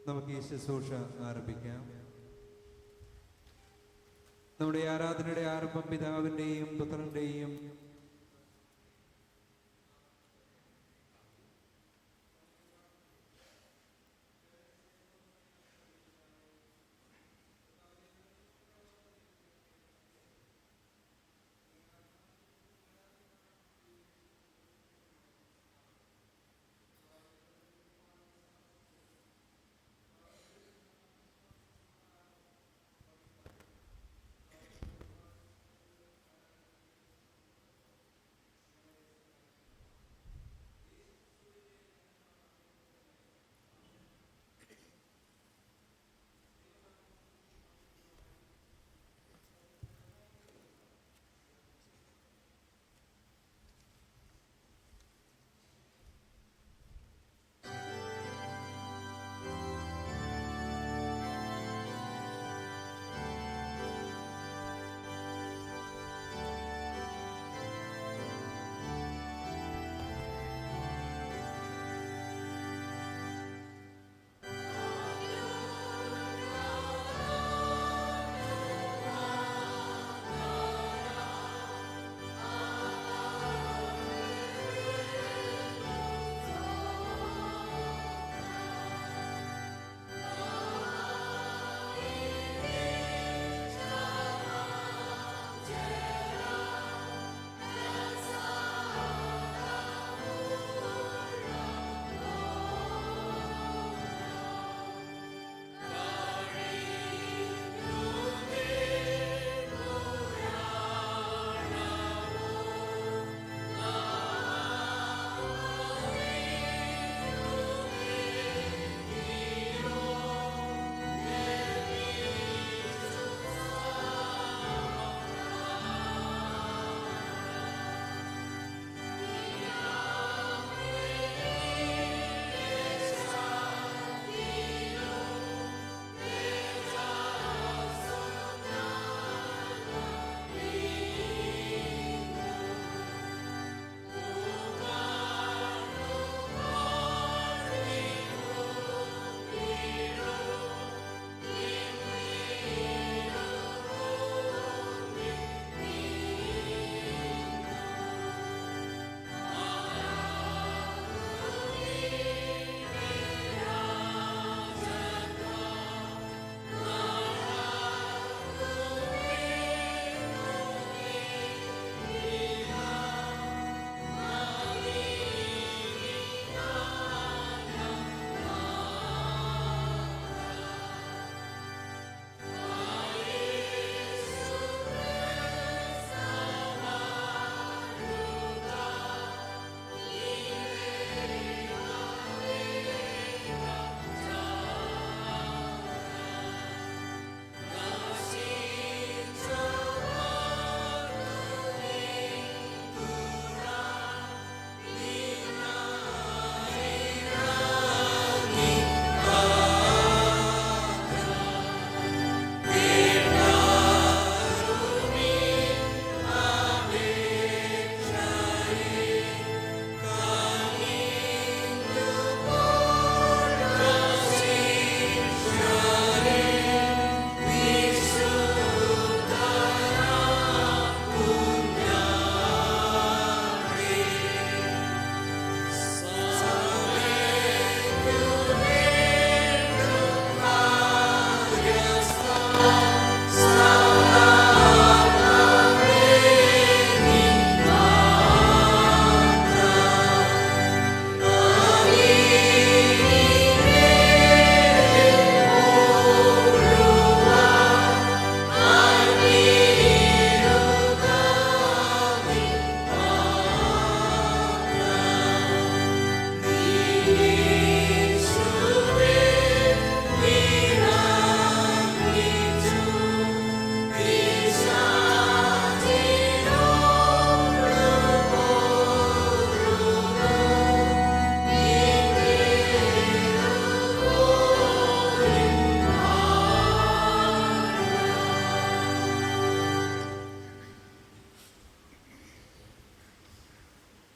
നമുക്ക് ഈ ശുശ്രൂഷ ആരംഭിക്കാം. നമ്മുടെ ആരാധനയുടെ ആരംഭം പിതാവിൻ്റെയും പുത്രൻ്റെയും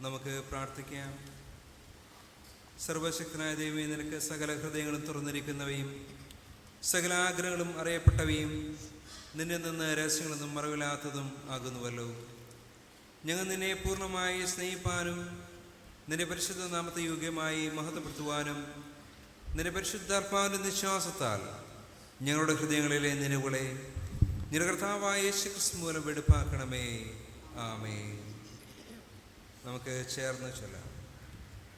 നമുക്ക് പ്രാർത്ഥിക്കാം. സർവശക്തനായ ദൈവമേ, നിനക്ക് സകല ഹൃദയങ്ങളും തുറന്നിരിക്കുന്നവയും സകല ആഗ്രഹങ്ങളും അറിയപ്പെട്ടവയും നിന്നിൽ നിന്ന് രഹസ്യങ്ങളൊന്നും മറവില്ലാത്തതും ആകുന്നുവല്ലോ. ഞങ്ങൾ നിന്നെ പൂർണ്ണമായി സ്നേഹിപ്പാനും നിന്റെ പരിശുദ്ധ നാമത്തെ യോഗ്യമായി മഹത്വപ്പെടുത്തുവാനും നിന്റെ പരിശുദ്ധാത്മാവിന്റെ നിശ്വാസത്താൽ ഞങ്ങളുടെ ഹൃദയങ്ങളിലെ നിലവുകളെ നിന്റെ കർത്താവായ യേശുക്രിസ്തു മൂലം വെടിപ്പാക്കണമേ. ആമേൻ. നമുക്ക് ചേർന്ന് ചൊല്ലാം.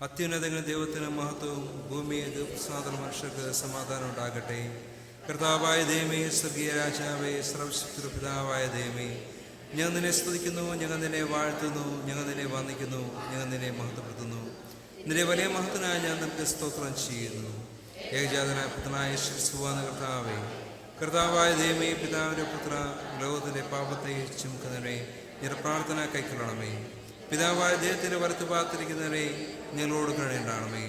അത്യുന്നതങ്ങൾ ദൈവത്തിന് മഹത്വവും ഭൂമിയിൽ സാധാരണ മനുഷ്യർക്ക് സമാധാനം ഉണ്ടാകട്ടെ. കർത്താവായ ദൈവമേ, സ്വർഗീയ രാജാവേ, സർവശക്തിയുടെ പിതാവായ ദൈവമേ, ഞങ്ങൾ നിന്നെ സ്തുതിക്കുന്നു, ഞങ്ങൾ നിന്നെ വാഴ്ത്തുന്നു, ഞങ്ങൾ നിന്നെ വന്ദിക്കുന്നു, ഞങ്ങൾ നിന്നെ മഹത്വപ്പെടുത്തുന്നു. നിന്റെ വലിയ മഹത്വനായ ഞാൻ നിനക്ക് സ്തോത്രം ചെയ്യുന്നു. ഏകജാതനായ പുത്രനായ യേശുക്രിസ്തുവാണ് കർത്താവേ. കർത്താവായ ദൈവമേ, പിതാവിൻ്റെ പുത്ര, ലോകത്തിൻ്റെ പാപത്തെ ചുമക്കുന്നവരെ നിന്റെ പ്രാർത്ഥന കൈക്കൊള്ളണമേ. പിതാവായ ദൈവത്തിൻ്റെ വലത്ത് പാർത്തിരിക്കുന്നവരെ ഞങ്ങളോട് കരുണയുണ്ടാകണമേ.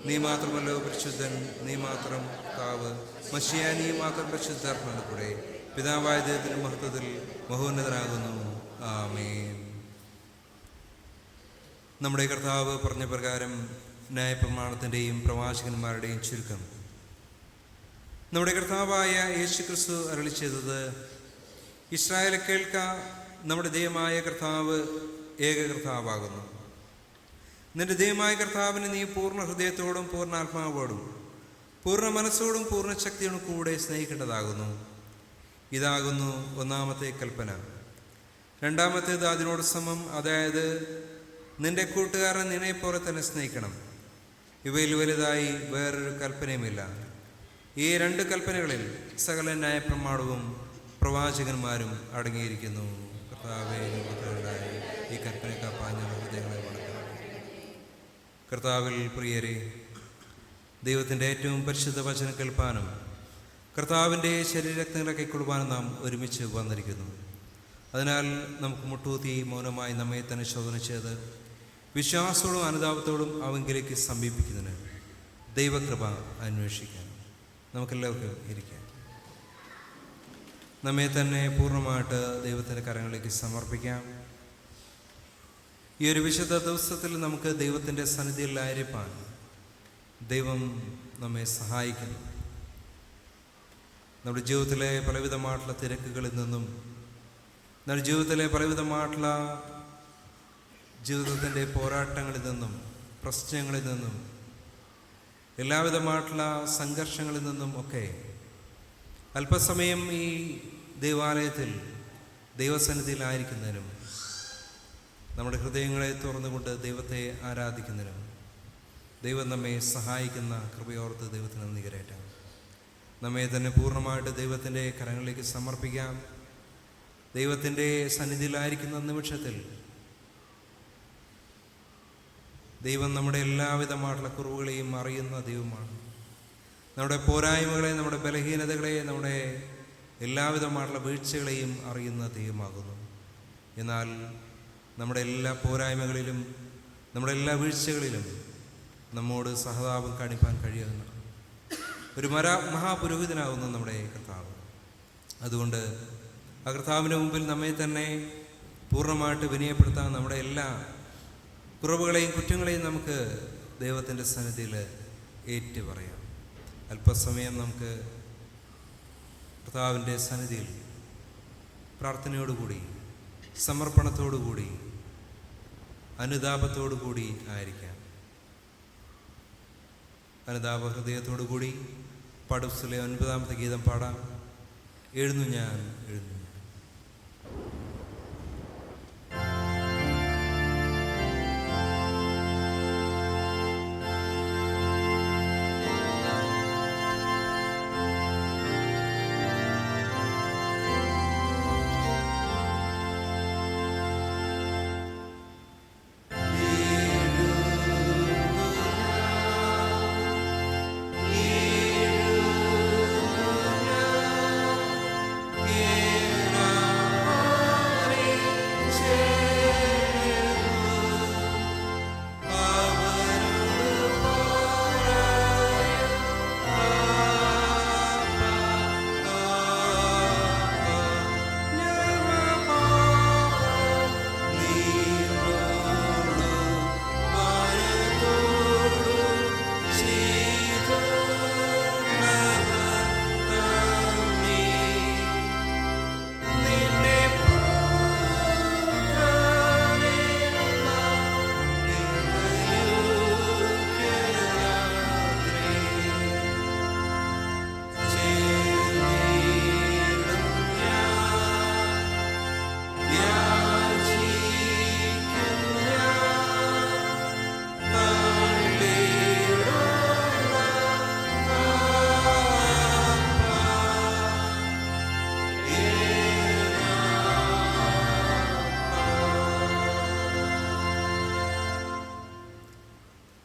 നീ മാത്രമല്ലോ പരിശുദ്ധൻ, നീ മാത്രം കർത്താവ്, മശിഹാ നീ മാത്രം പരിശുദ്ധാത്മാവിന്റെ കൂടെ പിതാവായ ദൈവത്തിൻ്റെ മഹത്വത്തിൽ മഹോന്നതനാകുന്നു. ആമേൻ. നമ്മുടെ കർത്താവ് പറഞ്ഞ പ്രകാരം ന്യായപ്രമാണത്തിൻ്റെയും പ്രവാചകന്മാരുടെയും ചുരുക്കം. നമ്മുടെ കർത്താവായ യേശുക്രിസ്തു അരുളി ചെയ്തത്: ഇസ്രായേലെ കേൾക്ക, നമ്മുടെ ദൈവമായ കർത്താവ് ഏക കർത്താവാകുന്നു. നിന്റെ ദൈവമായ കർത്താവിനെ നീ പൂർണ്ണ ഹൃദയത്തോടും പൂർണ്ണ ആത്മാവോടും പൂർണ്ണ മനസ്സോടും പൂർണ്ണ ശക്തിയോടും കൂടെ സ്നേഹിക്കേണ്ടതാകുന്നു. ഇതാകുന്നു ഒന്നാമത്തെ കൽപ്പന. രണ്ടാമത്തേത് അതിനോട് സമം, അതായത് നിന്റെ കൂട്ടുകാരൻ നിന്നെപ്പോലെ തന്നെ സ്നേഹിക്കണം. ഇവയിൽ വലുതായി വേറൊരു കൽപ്പനയുമില്ല. ഈ രണ്ട് കൽപ്പനകളിൽ സകല ന്യായപ്രമാണവും പ്രവാചകന്മാരും അടങ്ങിയിരിക്കുന്നു. കർത്താവേ, ഈ കൽപ്പന കാപ്പാൻ ഹൃദയങ്ങളെ വളർത്തണം. കർത്താവിൽ പ്രിയരെ, ദൈവത്തിൻ്റെ ഏറ്റവും പരിശുദ്ധ വചനം കേൾപ്പാനും കർത്താവിൻ്റെ ശരീരരക്തങ്ങളെ കൈക്കൊള്ളുവാനും നാം ഒരുമിച്ച് വന്നിരിക്കുന്നു. അതിനാൽ നമുക്ക് മുട്ടൂത്തി മൗനമായി നമ്മെ തന്നെ ശോധന ചെയ്ത് വിശ്വാസത്തോടും അനുതാപത്തോടും അവങ്കിലേക്ക് സമീപിക്കുന്നതിന് ദൈവകൃപ അന്വേഷിക്കാം. നമുക്കെല്ലാവർക്കും ഇരിക്കാം. നമ്മെ തന്നെ പൂർണ്ണമായിട്ട് ദൈവത്തിൻ്റെ കരങ്ങളിലേക്ക് സമർപ്പിക്കാം. ഈ ഒരു വിശുദ്ധ ദിവസത്തിൽ നമുക്ക് ദൈവത്തിൻ്റെ സന്നിധിയിലായിരിക്കാൻ ദൈവം നമ്മെ സഹായിക്കുന്നു. നമ്മുടെ ജീവിതത്തിലെ പലവിധമായിട്ടുള്ള തിരക്കുകളിൽ നിന്നും, നമ്മുടെ ജീവിതത്തിലെ പലവിധമായിട്ടുള്ള ജീവിതത്തിൻ്റെ പോരാട്ടങ്ങളിൽ നിന്നും, പ്രശ്നങ്ങളിൽ നിന്നും, എല്ലാവിധമായിട്ടുള്ള സംഘർഷങ്ങളിൽ നിന്നും ഒക്കെ അല്പസമയം ഈ ദൈവാലയത്തിൽ ദൈവസന്നിധിയിലായിരിക്കുന്നതിനും നമ്മുടെ ഹൃദയങ്ങളെ തുറന്നുകൊണ്ട് ദൈവത്തെ ആരാധിക്കുന്നതിനും ദൈവം നമ്മെ സഹായിക്കുന്ന കൃപയോർത്ത് ദൈവത്തിന് നന്ദി കരയറ്റാം. നമ്മെ തന്നെ പൂർണ്ണമായിട്ട് ദൈവത്തിൻ്റെ കരങ്ങളിലേക്ക് സമർപ്പിക്കാം. ദൈവത്തിൻ്റെ സന്നിധിയിലായിരിക്കുന്ന നിമിഷത്തിൽ ദൈവം നമ്മുടെ എല്ലാവിധമായിട്ടുള്ള കുറവുകളെയും അറിയുന്ന ദൈവമാണ്. നമ്മുടെ പോരായ്മകളെ, നമ്മുടെ ബലഹീനതകളെ, നമ്മുടെ എല്ലാവിധമായിട്ടുള്ള വീഴ്ചകളെയും അറിയുന്ന ദൈവമാകുന്നു. എന്നാൽ നമ്മുടെ എല്ലാ പോരായ്മകളിലും, നമ്മുടെ എല്ലാ വീഴ്ചകളിലും നമ്മോട് സഹതാപം കാണിപ്പാൻ കഴിയുന്ന ഒരു മഹാപുരോഹിതനാകുന്നു നമ്മുടെ കർത്താവ്. അതുകൊണ്ട് ആ കർത്താവിൻ്റെ മുമ്പിൽ നമ്മെ തന്നെ പൂർണ്ണമായിട്ട് വിനയപ്പെടുത്താൻ നമ്മുടെ എല്ലാ കുറവുകളെയും കുറ്റങ്ങളെയും നമുക്ക് ദൈവത്തിൻ്റെ സന്നിധിയിൽ ഏറ്റു പറയാം. അല്പസമയം നമുക്ക് കർത്താവിൻ്റെ സന്നിധിയിൽ പ്രാർത്ഥനയോടുകൂടി, സമർപ്പണത്തോടുകൂടി, അനുതാപത്തോടുകൂടി ആയിരിക്കാം. അനുതാപ ഹൃദയത്തോടുകൂടി പടുസിലെ 9-ാമത്തെ ഗീതം പാടാം. എഴുന്നു ഞാൻ, എഴുന്നു. Yeah.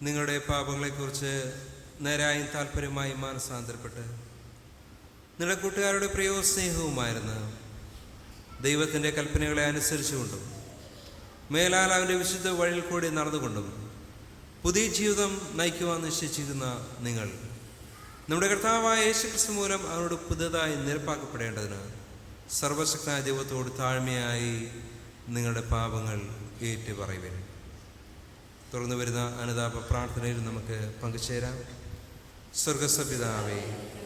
നിങ്ങളുടെ പാപങ്ങളെക്കുറിച്ച് നേരായും താല്പര്യമായും മാനസാന്തരപ്പെട്ട് നിങ്ങളുടെ കൂട്ടുകാരുടെ പ്രിയവും സ്നേഹവുമായിരുന്ന ദൈവത്തിൻ്റെ കൽപ്പനകളെ അനുസരിച്ചുകൊണ്ടും മേലാൽ അവൻ്റെ വിശുദ്ധ വഴിയിൽ കൂടി നടന്നുകൊണ്ടും പുതിയ ജീവിതം നയിക്കുവാൻ നിശ്ചയിച്ചിരിക്കുന്ന നിങ്ങൾ നമ്മുടെ കർത്താവായ യേശുക്രിസ്തു മൂലം അവരോട് പുതുതായി നിരപ്പാക്കപ്പെടേണ്ടതിന് സർവശക്തനായ ദൈവത്തോട് താഴ്മയായി നിങ്ങളുടെ പാപങ്ങൾ ഏറ്റുപറയുവിൻ. തുടർന്ന് വരുന്ന അനുതാപ പ്രാർത്ഥനയിൽ നമുക്ക് പങ്കുചേരാം. സ്വർഗസ്വപിതാവേ,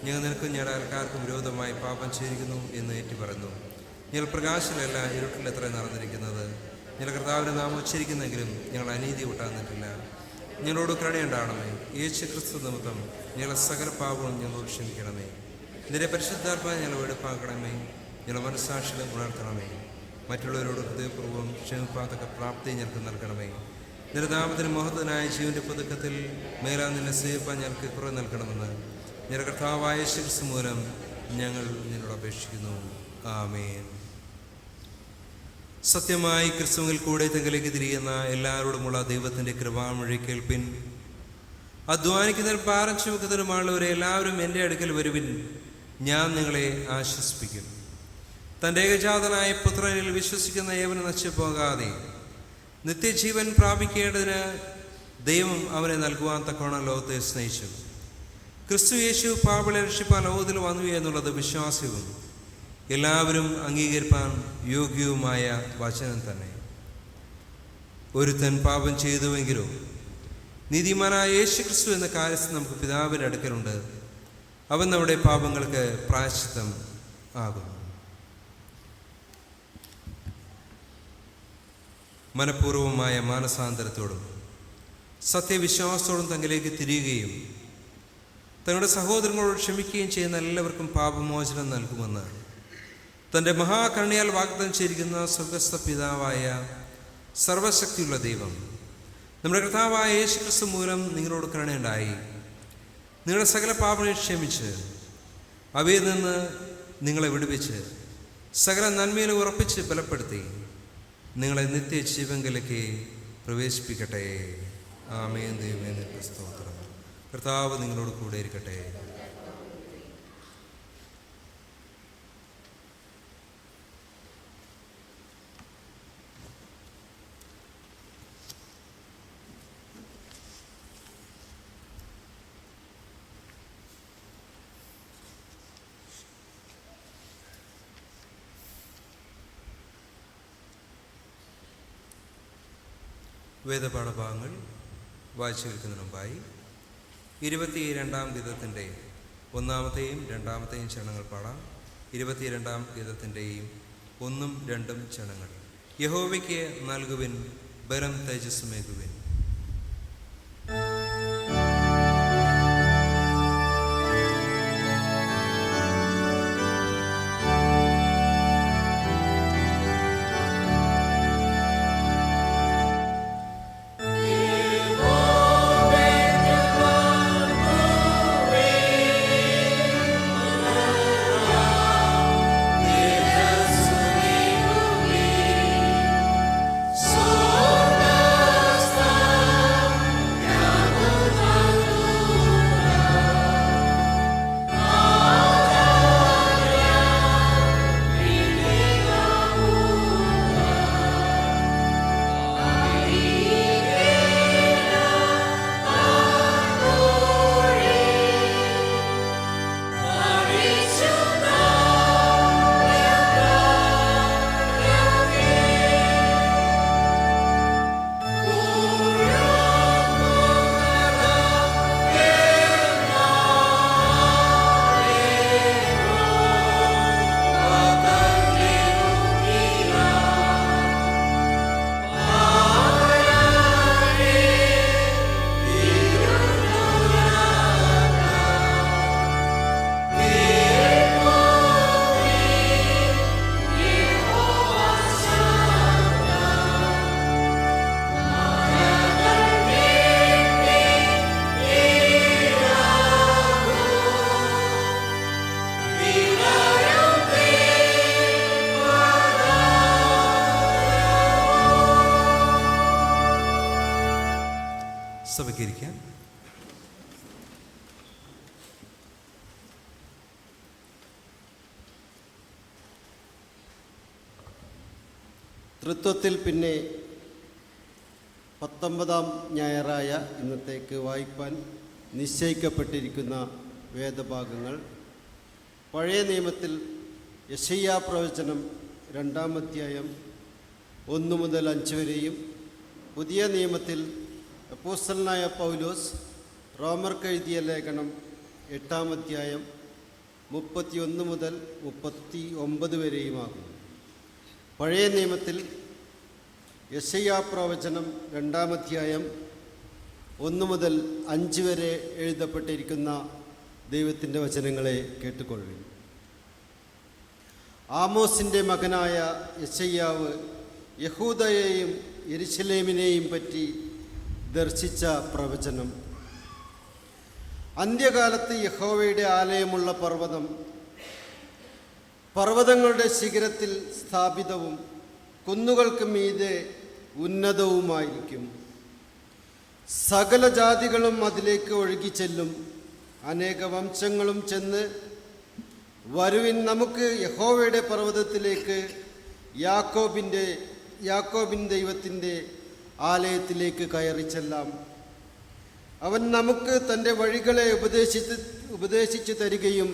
ഞങ്ങൾ നിനക്കും ഞങ്ങളുടെ അയൽക്കാർക്കും വിരോധമായി പാപം ചെയ്തിരിക്കുന്നു എന്ന് ഏറ്റുപറയുന്നു. ഞങ്ങൾ പ്രകാശത്തിലല്ല ഇരുട്ടിൽ എത്ര നടന്നിരിക്കുന്നത്. ഞങ്ങൾ കർത്താവിൻ്റെ നാമം ഉച്ചരിക്കുന്നെങ്കിലും ഞങ്ങൾ അനീതി വിട്ടാന്നിട്ടില്ല. ഞങ്ങളോട് കരുണയുണ്ടാകണമേ. യേശു ക്രിസ്തു നിമിത്തം ഞങ്ങളുടെ സകല പാപവും ഞങ്ങളോട് ക്ഷമിക്കണമേ. നിന്റെ പരിശുദ്ധാത്മാ ഞങ്ങൾ വെടുപ്പാക്കണമേ. ഞങ്ങളുടെ മനസ്സാക്ഷികളെ ഉണർത്തണമേ. മറ്റുള്ളവരോട് ഹൃദയപൂർവ്വം ക്ഷമിപ്പാത്തക്ക പ്രാപ്തി ഞങ്ങൾക്ക് നൽകണമേ. നിന്റെ നാമത്തിന് മഹത്വനായ ജീവൻ്റെ പുതുക്കത്തിൽ മേലാ നിന്നെ സേവിപ്പാൻ ഞങ്ങൾക്ക് കുറവ് നൽകണമെന്ന് ഞങ്ങളുടെ കർത്താവായ യേശു ക്രിസ്തു മൂലം ഞങ്ങൾ നിന്നോട് അപേക്ഷിക്കുന്നു. ആമേൻ. സത്യമായി ക്രിസ്തുവിൽ കൂടെ തങ്ങളിലേക്ക് തിരിയുന്ന എല്ലാവരോടുമുള്ള ദൈവത്തിൻ്റെ കൃപാമൊഴി കേൾപ്പിൻ. അധ്വാനിക്കുന്നതിൽ ഭാരം ചുമക്കുന്നതിനുമുള്ളവരെ എല്ലാവരും എൻ്റെ അടുക്കൽ വരുവിൻ, ഞാൻ നിങ്ങളെ ആശ്വസിപ്പിക്കും. തൻ്റെ ഏകജാതനായ പുത്രനിൽ വിശ്വസിക്കുന്ന ഏവനും നശിച്ചു പോകാതെ നിത്യജീവൻ പ്രാപിക്കേണ്ടതിന് ദൈവം അവനെ നൽകുവാൻ തക്കവണ്ണം ലോകത്തെ സ്നേഹിച്ചു. ക്രിസ്തു യേശു പാപികളെ രക്ഷിപ്പാൻ ലോകത്തിൽ വന്നു എന്നുള്ളത് വിശ്വാസ്യവും എല്ലാവരും അംഗീകരിപ്പാൻ യോഗ്യവുമായ വചനം തന്നെ. ഒരുത്തൻ പാപം ചെയ്തുവെങ്കിലോ നീതിമാനായ യേശു ക്രിസ്തു എന്ന കാര്യസ്ഥൻ നമുക്ക് പിതാവിൻ്റെ അടുക്കലുണ്ട്. അവൻ നമ്മുടെ പാപങ്ങൾക്ക് പ്രായശ്ചിത്തം ആകുന്നു. മനഃപൂർവമായ മാനസാന്തരത്തോടും സത്യവിശ്വാസത്തോടും തങ്ങളിലേക്ക് തിരിയുകയും തങ്ങളുടെ സഹോദരങ്ങളോട് ക്ഷമിക്കുകയും ചെയ്യുന്ന എല്ലാവർക്കും പാപമോചനം നൽകുമെന്ന് തൻ്റെ മഹാകരുണയാൽ വാഗ്ദാനം ചെയ്തിരിക്കുന്ന സ്വർഗസ്ഥ പിതാവായ സർവശക്തിയുള്ള ദൈവം നമ്മുടെ കർത്താവായ യേശു ക്രിസ്തു മൂലം നിങ്ങളോട് കരുണയുണ്ടായി നിങ്ങളുടെ സകല പാപങ്ങളെ ക്ഷമിച്ച് അവയിൽ നിന്ന് നിങ്ങളെ വിടുവിച്ച് സകല നന്മയിൽ ഉറപ്പിച്ച് ബലപ്പെടുത്തി നിങ്ങളെ നിത്യജീവങ്കലേക്ക് പ്രവേശിപ്പിക്കട്ടെ. ആമേൻ. ദൈവമേ നിനക്ക് സ്തോത്രം. കർത്താവ് നിങ്ങളോട് കൂടെ ഇരിക്കട്ടെ. വേദപാഠഭാഗങ്ങൾ വായിച്ചു കേൾക്കുന്നതിന് മുമ്പായി 22-ാം ഗീതത്തിൻ്റെ 1-ാമത്തെയും 2-ാമത്തെയും ചരണങ്ങൾ പാടാം. 22-ാം ഗീതത്തിൻ്റെയും 1ഉം 2ഉം ചരണങ്ങൾ. യഹോവയ്ക്ക് നൽകുവിൻ, ബലം തേജസ്സുമേകുവിൻ. Stars സഭയ്ക്കിരിക്കാം. തൃത്വത്തിൽ പിന്നെ 19-ാം ഞായറായ ഇന്നത്തേക്ക് വായിപ്പാൻ നിശ്ചയിക്കപ്പെട്ടിരിക്കുന്ന വേദഭാഗങ്ങൾ പഴയ നിയമത്തിൽ യെശയ്യാ പ്രവചനം 2-ാം അധ്യായം 1 മുതൽ 5 വരെയും, പുതിയ നിയമത്തിൽ അപ്പോസ്തലനായ പൗലോസ് റോമർക്ക് എഴുതിയ ലേഖനം 8-ാം അധ്യായം 31 മുതൽ 39 വരെയുമാകുന്നു. പഴയ നിയമത്തിൽ യെശയ്യാ പ്രവചനം 2-ാം അധ്യായം 1 മുതൽ 5 വരെ എഴുതപ്പെട്ടിരിക്കുന്ന ദൈവത്തിൻ്റെ വചനങ്ങളെ കേട്ടുകൊള്ളുവിൻ. ആമോസിൻ്റെ മകനായ യെശയ്യാവ് യഹൂദയെയും യെരുശലേമിനെയും പറ്റി ദർശിച്ച പ്രവചനം. അന്ത്യകാലത്ത് യഹോവയുടെ ആലയമുള്ള പർവ്വതങ്ങളുടെ ശിഖരത്തിൽ സ്ഥാപിതവും കുന്നുകൾക്ക് മീതെ ഉന്നതവുമായിരിക്കും. സകല ജാതികളും അതിലേക്ക് ഒഴുകിച്ചെല്ലും. അനേക വംശങ്ങളും ചെന്ന്, വരുവിൻ, നമുക്ക് യഹോവയുടെ പർവ്വതത്തിലേക്ക്, യാക്കോബിൻ ദൈവത്തിൻ്റെ ആലയത്തിലേക്ക് കയറി ചെല്ലാം. അവൻ നമുക്ക് തൻ്റെ വഴികളെ ഉപദേശിച്ചു തരികയും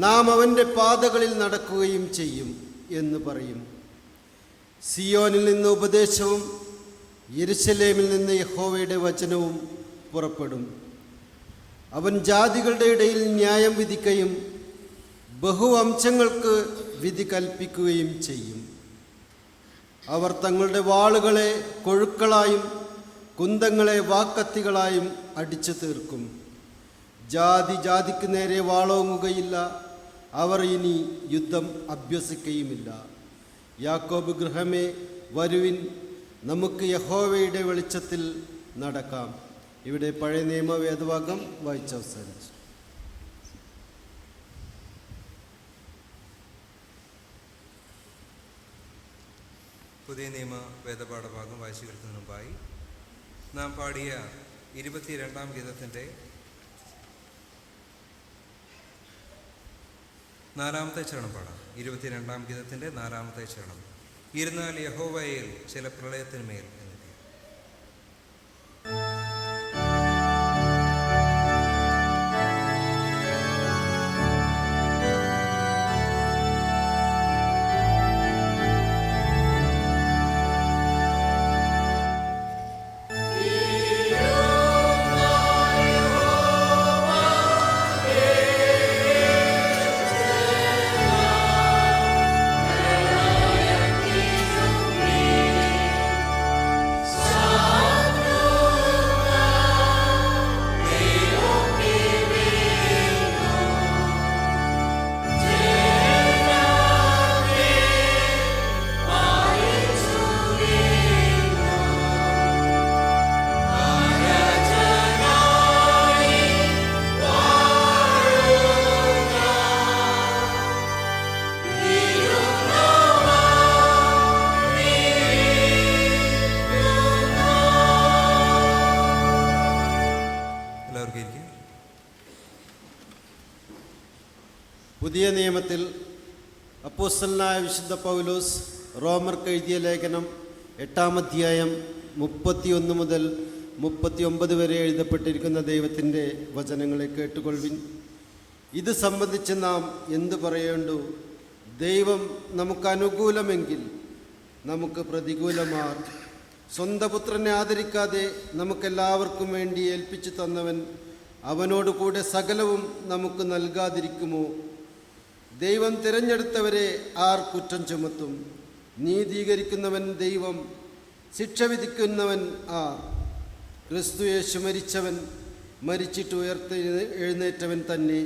നാം അവൻ്റെ പാതകളിൽ നടക്കുകയും ചെയ്യും എന്ന് പറയും. സിയോനിൽ നിന്ന് ഉപദേശവും യെരുശലേമിൽ നിന്ന് യഹോവയുടെ വചനവും പുറപ്പെടും. അവൻ ജാതികളുടെ ഇടയിൽ ന്യായം വിധിക്കുകയും ബഹുവംശങ്ങൾക്ക് വിധി കൽപ്പിക്കുകയും ചെയ്യും. അവർ തങ്ങളുടെ വാളുകളെ കൊഴുക്കളായും കുന്തങ്ങളെ വാക്കത്തികളായും അടിച്ചു തീർക്കും. ജാതിക്ക് നേരെ വാളോങ്ങുകയില്ല. അവർ ഇനി യുദ്ധം അഭ്യസിക്കുകയുമില്ല. യാക്കോബ് ഗൃഹമേ, വരുവിൻ, നമുക്ക് യഹോവയുടെ വെളിച്ചത്തിൽ നടക്കാം. ഇവിടെ പഴയ നിയമ വേദഭാഗം വായിച്ചവസാനിച്ചു. പുതിയ നിയമ വേദപാഠഭാഗം വായിച്ചു കേൾക്കുന്നതിന് മുമ്പായി നാം പാടിയ 22-ാം ഗീതത്തിൻ്റെ 4-ാമത്തെ ചരണം പാടാം. 22-ാം ഗീതത്തിൻ്റെ 4-ാമത്തെ ചരണം. ഇരുന്നാൽ യഹോവയിൽ ചില പ്രളയത്തിന്മേൽ. പുതിയ നിയമത്തിൽ അപ്പോസ്തലനായ വിശുദ്ധ പൗലോസ് റോമർക്ക് എഴുതിയ ലേഖനം 8-ാം അധ്യായം 31 മുതൽ 39 വരെ എഴുതപ്പെട്ടിരിക്കുന്ന ദൈവത്തിൻ്റെ വചനങ്ങളെ കേട്ടുകൊള്ളുവിൻ. ഇത് സംബന്ധിച്ച് നാം എന്തു പറയേണ്ടു? ദൈവം നമുക്ക് അനുകൂലമെങ്കിൽ നമുക്ക് പ്രതികൂലമാർ. സ്വന്തം പുത്രനെ ആദരിക്കാതെ നമുക്കെല്ലാവർക്കും വേണ്ടി ഏൽപ്പിച്ചു തന്നവൻ അവനോട് കൂടെ സകലവും നമുക്ക് നൽകാതിരിക്കുമോ? ദൈവം തിരഞ്ഞെടുത്തവരെ ആർ കുറ്റം ചുമത്തും? നീതീകരിക്കുന്നവൻ ദൈവം, ശിക്ഷ വിധിക്കുന്നവൻ ആർ? ക്രിസ്തു യേശു മരിച്ചിട്ട് എഴുന്നേറ്റവൻ തന്നെ.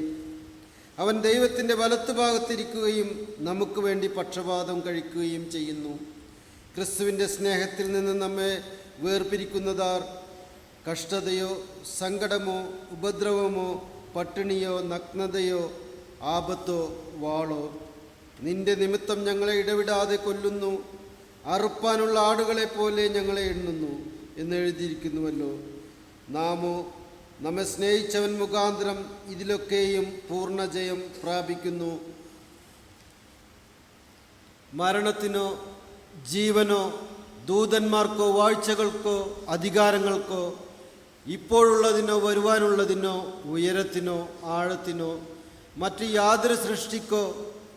അവൻ ദൈവത്തിൻ്റെ വലത്തുഭാഗത്തിരിക്കുകയും നമുക്ക് വേണ്ടി പക്ഷപാതം കഴിക്കുകയും ചെയ്യുന്നു. ക്രിസ്തുവിൻ്റെ സ്നേഹത്തിൽ നിന്ന് നമ്മെ വേർപിരിക്കുന്നതാർ? കഷ്ടതയോ സങ്കടമോ ഉപദ്രവമോ പട്ടിണിയോ നഗ്നതയോ ആപത്തോ വാളോ? നിന്റെ നിമിത്തം ഞങ്ങളെ ഇടവിടാതെ കൊല്ലുന്നു. അറുപ്പാനുള്ള ആടുകളെ പോലെ ഞങ്ങളെ എണ്ണുന്നു എന്ന് എഴുതിയിരിക്കുന്നുവല്ലോ. നാമോ നമ്മെ സ്നേഹിച്ചവൻ മുഖാന്തരം ഇതിലൊക്കെയും പൂർണ്ണജയം പ്രാപിക്കുന്നു. മരണത്തിനോ ജീവനോ ദൂതന്മാർക്കോ വാഴ്ചകൾക്കോ അധികാരങ്ങൾക്കോ ഇപ്പോഴുള്ളതിനോ വരുവാനുള്ളതിനോ ഉയരത്തിനോ ആഴത്തിനോ മറ്റ് യാതൊരു സൃഷ്ടിക്കോ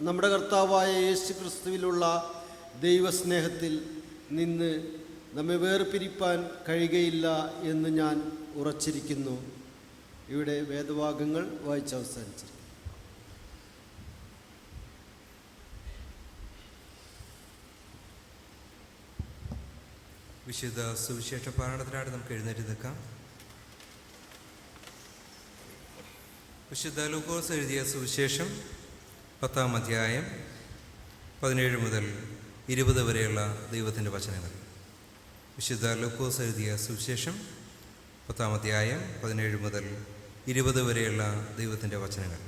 നമ്മുടെ കർത്താവായ യേശു ക്രിസ്തുവിലുള്ള ദൈവസ്നേഹത്തിൽ നിന്ന് നമ്മെ വേർപിരിപ്പാൻ കഴിയുകയില്ല എന്ന് ഞാൻ ഉറച്ചിരിക്കുന്നു. ഇവിടെ വേദവാക്യങ്ങൾ വായിച്ചവസാനിച്ചിരിക്കുന്നു. വിശുദ്ധ സുവിശേഷ പാരായണത്തിനായിട്ട് നമുക്ക് എഴുന്നേറ്റ് നിൽക്കാം. വിശുദ്ധ ലൂക്കോസ് എഴുതിയ സുവിശേഷം 10-ാം അധ്യായം 17 മുതൽ 20 വരെയുള്ള ദൈവത്തിൻ്റെ വചനങ്ങൾ. വിശുദ്ധ ലൂക്കോസ് എഴുതിയ സുവിശേഷം 10-ാം അധ്യായം 17 മുതൽ 20 വരെയുള്ള ദൈവത്തിൻ്റെ വചനങ്ങൾ.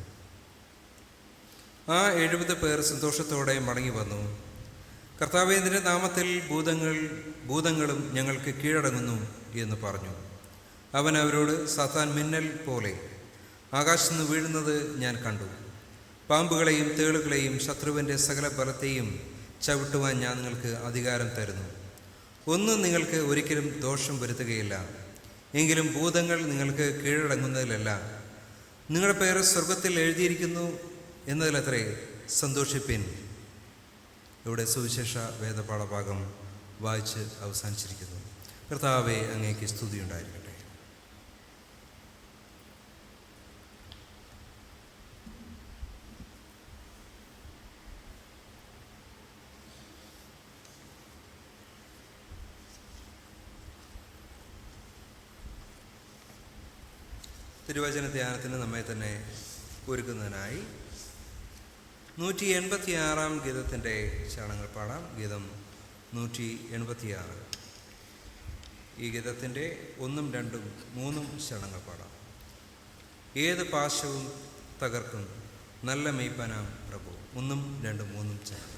ആ 70 പേർ സന്തോഷത്തോടെ മടങ്ങി വന്നു. കർത്താവേന്ദ്രൻ്റെ നാമത്തിൽ ഭൂതങ്ങളും ഞങ്ങൾക്ക് കീഴടങ്ങുന്നു എന്ന് പറഞ്ഞു. അവൻ അവരോട്, സാത്താൻ മിന്നൽ പോലെ ആകാശത്ത് നിന്ന് വീഴുന്നത് ഞാൻ കണ്ടു. പാമ്പുകളെയും തേളുകളെയും ശത്രുവിൻ്റെ സകല ബലത്തെയും ചവിട്ടുവാൻ ഞാൻ നിങ്ങൾക്ക് അധികാരം തരുന്നു. ഒന്നും നിങ്ങൾക്ക് ഒരിക്കലും ദോഷം വരുത്തുകയില്ല. എങ്കിലും ഭൂതങ്ങൾ നിങ്ങൾക്ക് കീഴടങ്ങുന്നതിലല്ല, നിങ്ങളുടെ പേര് സ്വർഗത്തിൽ എഴുതിയിരിക്കുന്നു എന്നതിലത്രേ സന്തോഷിപ്പിൻ. ഇവിടെ സുവിശേഷ വേദപാഠഭാഗം വായിച്ച് അവസാനിച്ചിരിക്കുന്നു. കർത്താവേ, അങ്ങേക്ക് സ്തുതിയുണ്ടായിരിക്കട്ടെ. തിരുവചന ധ്യാനത്തിന് നമ്മെ തന്നെ ഒരുക്കുന്നതിനായി 186-ാം ഗീതത്തിൻ്റെ ചരണങ്ങൾ പാടാം. ഗീതം 186. ഈ ഗീതത്തിൻ്റെ 1, 2, 3 ചരണങ്ങൾ പാടാം. ഏത് പാശവും തകർക്കും നല്ല മെയ്പ്പനാം പ്രഭു. 1, 2, 3 ചരണങ്ങൾ.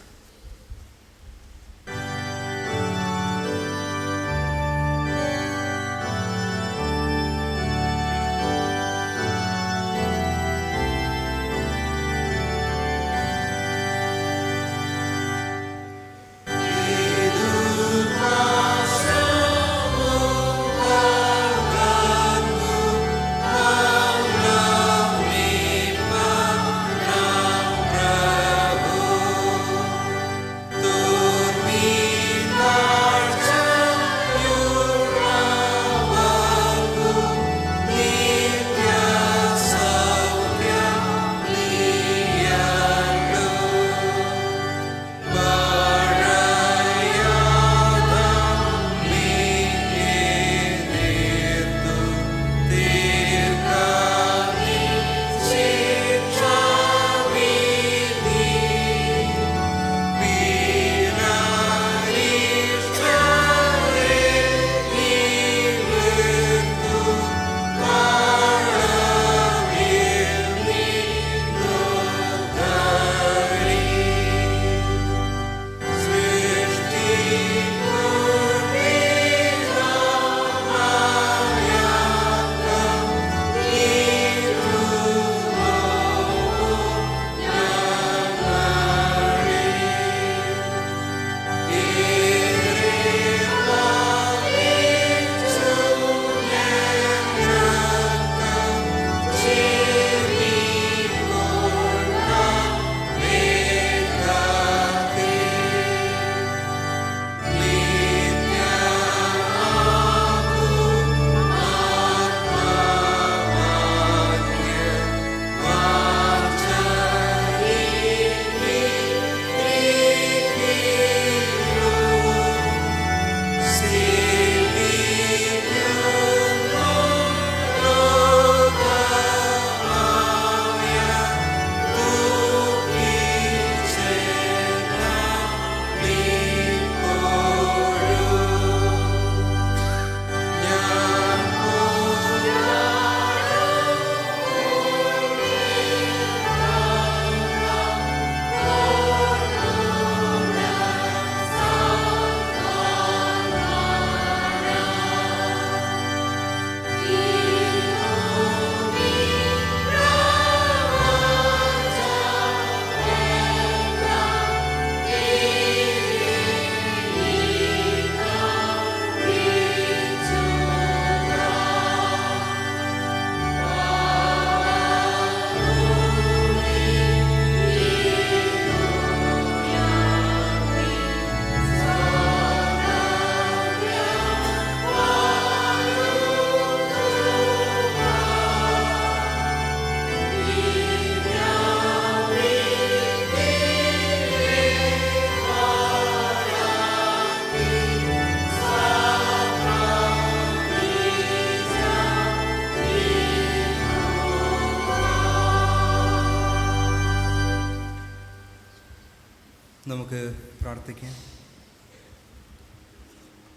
നമുക്ക് പ്രാർത്ഥിക്കാം.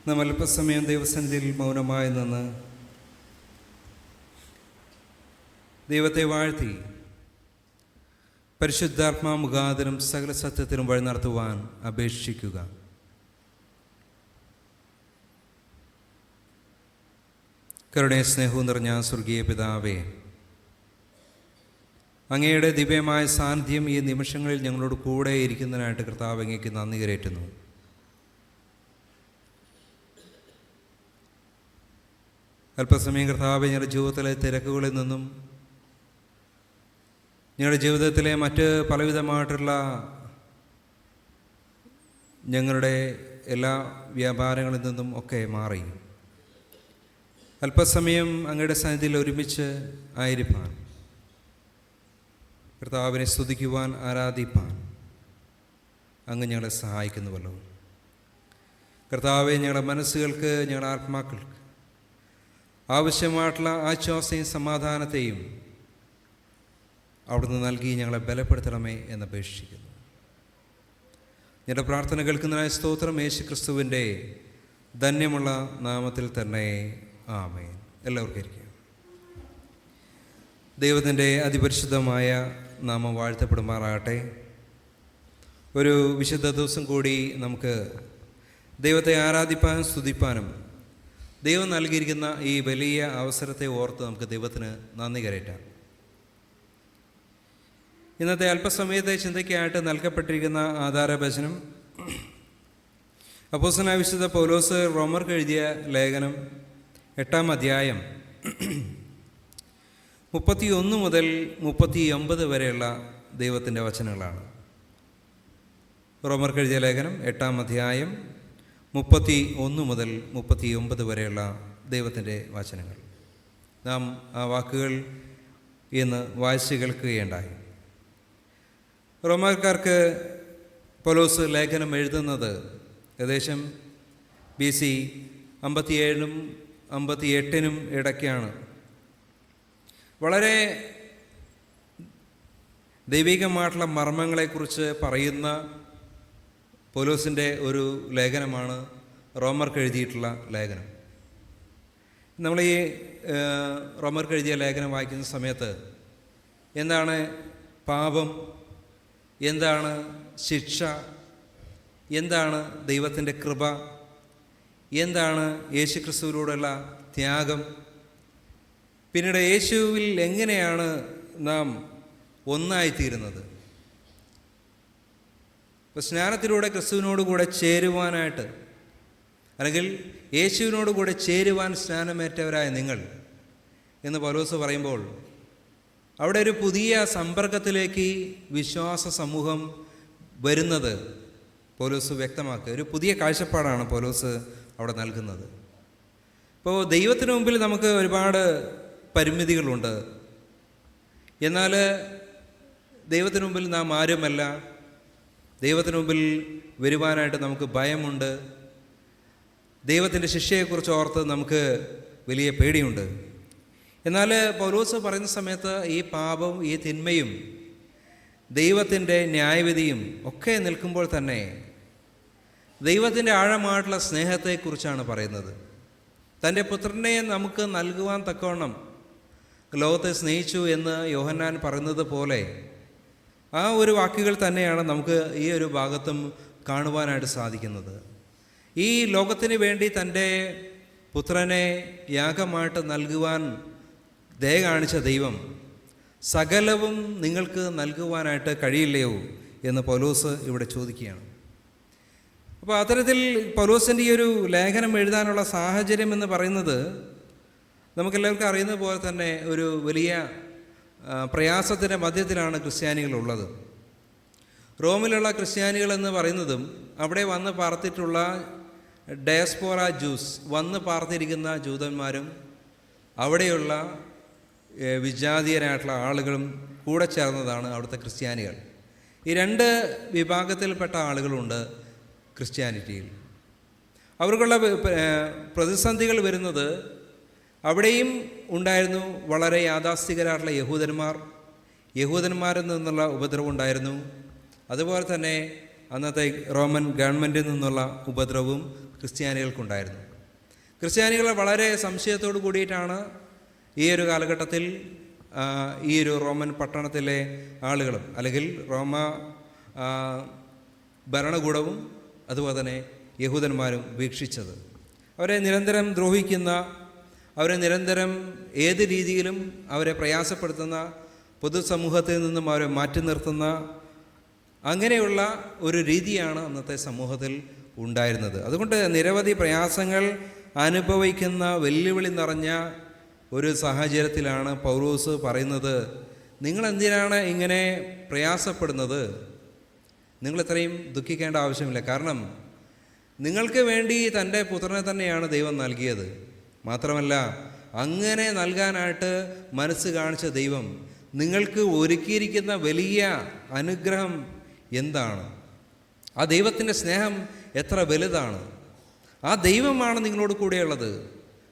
നാം അല്പസമയം ദൈവസന്നിധിയിൽ മൗനമായി നിന്ന് ദൈവത്തെ വാഴ്ത്തി പരിശുദ്ധാത്മാ മുഖാന്തരം സകല സത്യത്തിനും വഴി നടത്തുവാൻ അപേക്ഷിക്കുക. കരുണയും സ്നേഹവും നിറഞ്ഞ സ്വർഗീയ പിതാവേ, അങ്ങയുടെ ദിവ്യമായ സാന്നിധ്യം ഈ നിമിഷങ്ങളിൽ ഞങ്ങളോട് കൂടെ ഇരിക്കുന്നതിനായിട്ട് കർത്താവ് അങ്ങേക്ക് നന്ദി കരേറ്റുന്നു. അല്പസമയം കർത്താവ് ഞങ്ങളുടെ ജീവിതത്തിലെ തിരക്കുകളിൽ നിന്നും ഞങ്ങളുടെ ജീവിതത്തിലെ മറ്റ് പലവിധമായിട്ടുള്ള ഞങ്ങളുടെ എല്ലാ വ്യാപാരങ്ങളിൽ നിന്നും ഒക്കെ മാറി അല്പസമയം അങ്ങയുടെ സന്നിധിയിൽ ഒരുമിച്ച് ആയിരിക്കാൻ, കർത്താവിനെ സ്തുതിക്കുവാൻ, ആരാധിപ്പാൻ അങ്ങ് ഞങ്ങളെ സഹായിക്കുന്നുവല്ലോ. കർത്താവെ, ഞങ്ങളുടെ മനസ്സുകൾക്ക്, ഞങ്ങളുടെ ആത്മാക്കൾക്ക് ആവശ്യമായിട്ടുള്ള ആശ്വാസവും സമാധാനത്തെയും അവിടുന്ന് നൽകി ഞങ്ങളെ ബലപ്പെടുത്തണമേ എന്നപേക്ഷിക്കുന്നു. ഞങ്ങളുടെ പ്രാർത്ഥന കേൾക്കുന്നതിനായ സ്തോത്രം. യേശു ക്രിസ്തുവിൻ്റെ ധന്യമുള്ള നാമത്തിൽ തന്നെ ആമേൻ. എല്ലാവർക്കും ഇരിക്കാം. ദൈവത്തിൻ്റെ അതിപരിശുദ്ധമായ നാമം വാഴ്ത്തപ്പെടുമാറാകട്ടെ. ഒരു വിശുദ്ധ ദിവസം കൂടി നമുക്ക് ദൈവത്തെ ആരാധിപ്പാനും സ്തുതിപ്പാനും ദൈവം നൽകിയിരിക്കുന്ന ഈ വലിയ അവസരത്തെ ഓർത്ത് നമുക്ക് ദൈവത്തിന് നന്ദി കരയറ്റാം. ഇന്നത്തെ അല്പസമയത്തെ ചിന്തയ്ക്കായിട്ട് നൽകപ്പെട്ടിരിക്കുന്ന ആധാരവചനം അപ്പോസ്തലനായ വിശുദ്ധ പൗലോസ് റോമർക്ക് എഴുതിയ ലേഖനം 8-ാം അധ്യായം 31 മുതൽ 39 വരെയുള്ള ദൈവത്തിൻ്റെ വചനങ്ങളാണ്. റോമർക്ക് എഴുതിയ ലേഖനം 8-ാം അധ്യായം 31 മുതൽ 39 വരെയുള്ള ദൈവത്തിൻ്റെ വചനങ്ങൾ. നാം ആ വാക്കുകൾ ഇന്ന് വായിച്ച് കേൾക്കുകയുണ്ടായി. റോമാക്കാർക്ക് പൗലോസ് ലേഖനം എഴുതുന്നത് ഏകദേശം BC 57-നും 58-നും ഇടയ്ക്കാണ്. വളരെ ദൈവികമായിട്ടുള്ള മർമ്മങ്ങളെക്കുറിച്ച് പറയുന്ന പൗലോസിൻ്റെ ഒരു ലേഖനമാണ് റോമർക്ക് എഴുതിയിട്ടുള്ള ലേഖനം. നമ്മൾ ഈ റോമർക്ക് എഴുതിയ ലേഖനം വായിക്കുന്ന സമയത്ത് എന്താണ് പാപം, എന്താണ് ശിക്ഷ, എന്താണ് ദൈവത്തിൻ്റെ കൃപ, എന്താണ് യേശുക്രിസ്തുവിലൂടെയുള്ള ത്യാഗം, പിന്നീട് യേശുവിൽ എങ്ങനെയാണ് നാം ഒന്നായിത്തീരുന്നത്, ഇപ്പോൾ സ്നാനത്തിലൂടെ ക്രിസ്തുവിനോട് കൂടെ ചേരുവാനായിട്ട്, അല്ലെങ്കിൽ യേശുവിനോട് കൂടെ ചേരുവാൻ സ്നാനമേറ്റവരായ നിങ്ങൾ എന്ന് പൗലോസ് പറയുമ്പോൾ അവിടെ ഒരു പുതിയ സമ്പർക്കത്തിലേക്ക് വിശ്വാസ സമൂഹം വരുന്നത് പൗലോസ് വ്യക്തമാക്കുക. ഒരു പുതിയ കാഴ്ചപ്പാടാണ് പൗലോസ് അവിടെ നൽകുന്നത്. ഇപ്പോൾ ദൈവത്തിന് മുമ്പിൽ നമുക്ക് ഒരുപാട് പരിമിതികളുണ്ട്. എന്നാൽ ദൈവത്തിന് മുമ്പിൽ നാം ആരുമല്ല. ദൈവത്തിന് മുമ്പിൽ വരുവാനായിട്ട് നമുക്ക് ഭയമുണ്ട്. ദൈവത്തിൻ്റെ ശിക്ഷയെക്കുറിച്ച് ഓർത്ത് നമുക്ക് വലിയ പേടിയുണ്ട്. എന്നാൽ പൗലോസ് പറയുന്ന സമയത്ത് ഈ പാപവും ഈ തിന്മയും ദൈവത്തിൻ്റെ ന്യായവിധിയും ഒക്കെ നിൽക്കുമ്പോൾ തന്നെ ദൈവത്തിൻ്റെ ആഴമായിട്ടുള്ള സ്നേഹത്തെക്കുറിച്ചാണ് പറയുന്നത്. തൻ്റെ പുത്രനെ നമുക്ക് നൽകുവാൻ തക്കവണ്ണം ലോകത്തെ സ്നേഹിച്ചു എന്ന് യോഹന്നാൻ പറയുന്നത് പോലെ ആ ഒരു വാക്കുകൾ തന്നെയാണ് നമുക്ക് ഈ ഒരു ഭാഗത്തും കാണുവാനായിട്ട് സാധിക്കുന്നത്. ഈ ലോകത്തിന് വേണ്ടി തൻ്റെ പുത്രനെ യാഗമായിട്ട് നൽകുവാൻ ദയ കാണിച്ച ദൈവം സകലവും നിങ്ങൾക്ക് നൽകുവാനായിട്ട് കഴിയില്ലയോ എന്ന് പൗലോസ് ഇവിടെ ചോദിക്കുകയാണ്. അപ്പോൾ അത്തരത്തിൽ പൗലോസിൻ്റെ ഈ ഒരു ലേഖനം എഴുതാനുള്ള സാഹചര്യം എന്ന് പറയുന്നത് നമുക്കെല്ലാവർക്കും അറിയുന്ന പോലെ തന്നെ ഒരു വലിയ പ്രയാസത്തിൻ്റെ മധ്യത്തിലാണ് ക്രിസ്ത്യാനികളുള്ളത്. റോമിലുള്ള ക്രിസ്ത്യാനികൾ എന്ന് പറയുന്നതും അവിടെ വന്ന് പാർത്തിട്ടുള്ള ഡയസ്പോറ ജൂസ്, വന്ന് പാർത്തിരിക്കുന്ന ജൂതന്മാരും അവിടെയുള്ള വിജാതീയരായിട്ടുള്ള ആളുകളും കൂടെ ചേർന്നതാണ് അവിടുത്തെ ക്രിസ്ത്യാനികൾ. ഈ രണ്ട് വിഭാഗത്തിൽപ്പെട്ട ആളുകളുണ്ട് ക്രിസ്ത്യാനിറ്റിയിൽ. അവർക്കുള്ള പ്രതിസന്ധികൾ വരുന്നത് അവിടെയും ഉണ്ടായിരുന്നു. വളരെ യാഥാസ്ഥികരായിട്ടുള്ള യഹൂദന്മാരിൽ നിന്നുള്ള ഉപദ്രവം ഉണ്ടായിരുന്നു. അതുപോലെ തന്നെ അന്നത്തെ റോമൻ ഗവൺമെൻറ്റിൽ നിന്നുള്ള ഉപദ്രവവും ക്രിസ്ത്യാനികൾക്കുണ്ടായിരുന്നു. ക്രിസ്ത്യാനികൾ വളരെ സംശയത്തോടു കൂടിയിട്ടാണ് ഈ ഒരു കാലഘട്ടത്തിൽ ഈ ഒരു റോമൻ പട്ടണത്തിലെ ആളുകളും അല്ലെങ്കിൽ റോമ ഭരണകൂടവും അതുപോലെ തന്നെ യഹൂദന്മാരും വീക്ഷിച്ചത്. അവരെ നിരന്തരം ദ്രോഹിക്കുന്ന, അവരെ നിരന്തരം ഏത് രീതിയിലും അവരെ പ്രയാസപ്പെടുത്തുന്ന, പൊതുസമൂഹത്തിൽ നിന്നും അവരെ മാറ്റി നിർത്തുന്ന അങ്ങനെയുള്ള ഒരു രീതിയാണ് അന്നത്തെ സമൂഹത്തിൽ ഉണ്ടായിരുന്നത്. അതുകൊണ്ട് നിരവധി പ്രയാസങ്ങൾ അനുഭവിക്കുന്ന വെല്ലുവിളി നിറഞ്ഞ ഒരു സാഹചര്യത്തിലാണ് പൗലോസ് പറയുന്നത്, നിങ്ങളെന്തിനാണ് ഇങ്ങനെ പ്രയാസപ്പെടുന്നത്? നിങ്ങളിത്രയും ദുഃഖിക്കേണ്ട ആവശ്യമില്ല. കാരണം നിങ്ങൾക്ക് വേണ്ടി തൻ്റെ പുത്രനെ തന്നെയാണ് ദൈവം നൽകിയത്. മാത്രമല്ല, അങ്ങനെ നൽകാനായിട്ട് മനസ്സ് കാണിച്ച ദൈവം നിങ്ങൾക്ക് ഒരുക്കിയിരിക്കുന്ന വലിയ അനുഗ്രഹം എന്താണ്? ആ ദൈവത്തിൻ്റെ സ്നേഹം എത്ര വലുതാണ്! ആ ദൈവമാണ് നിങ്ങളോട് കൂടെയുള്ളത്.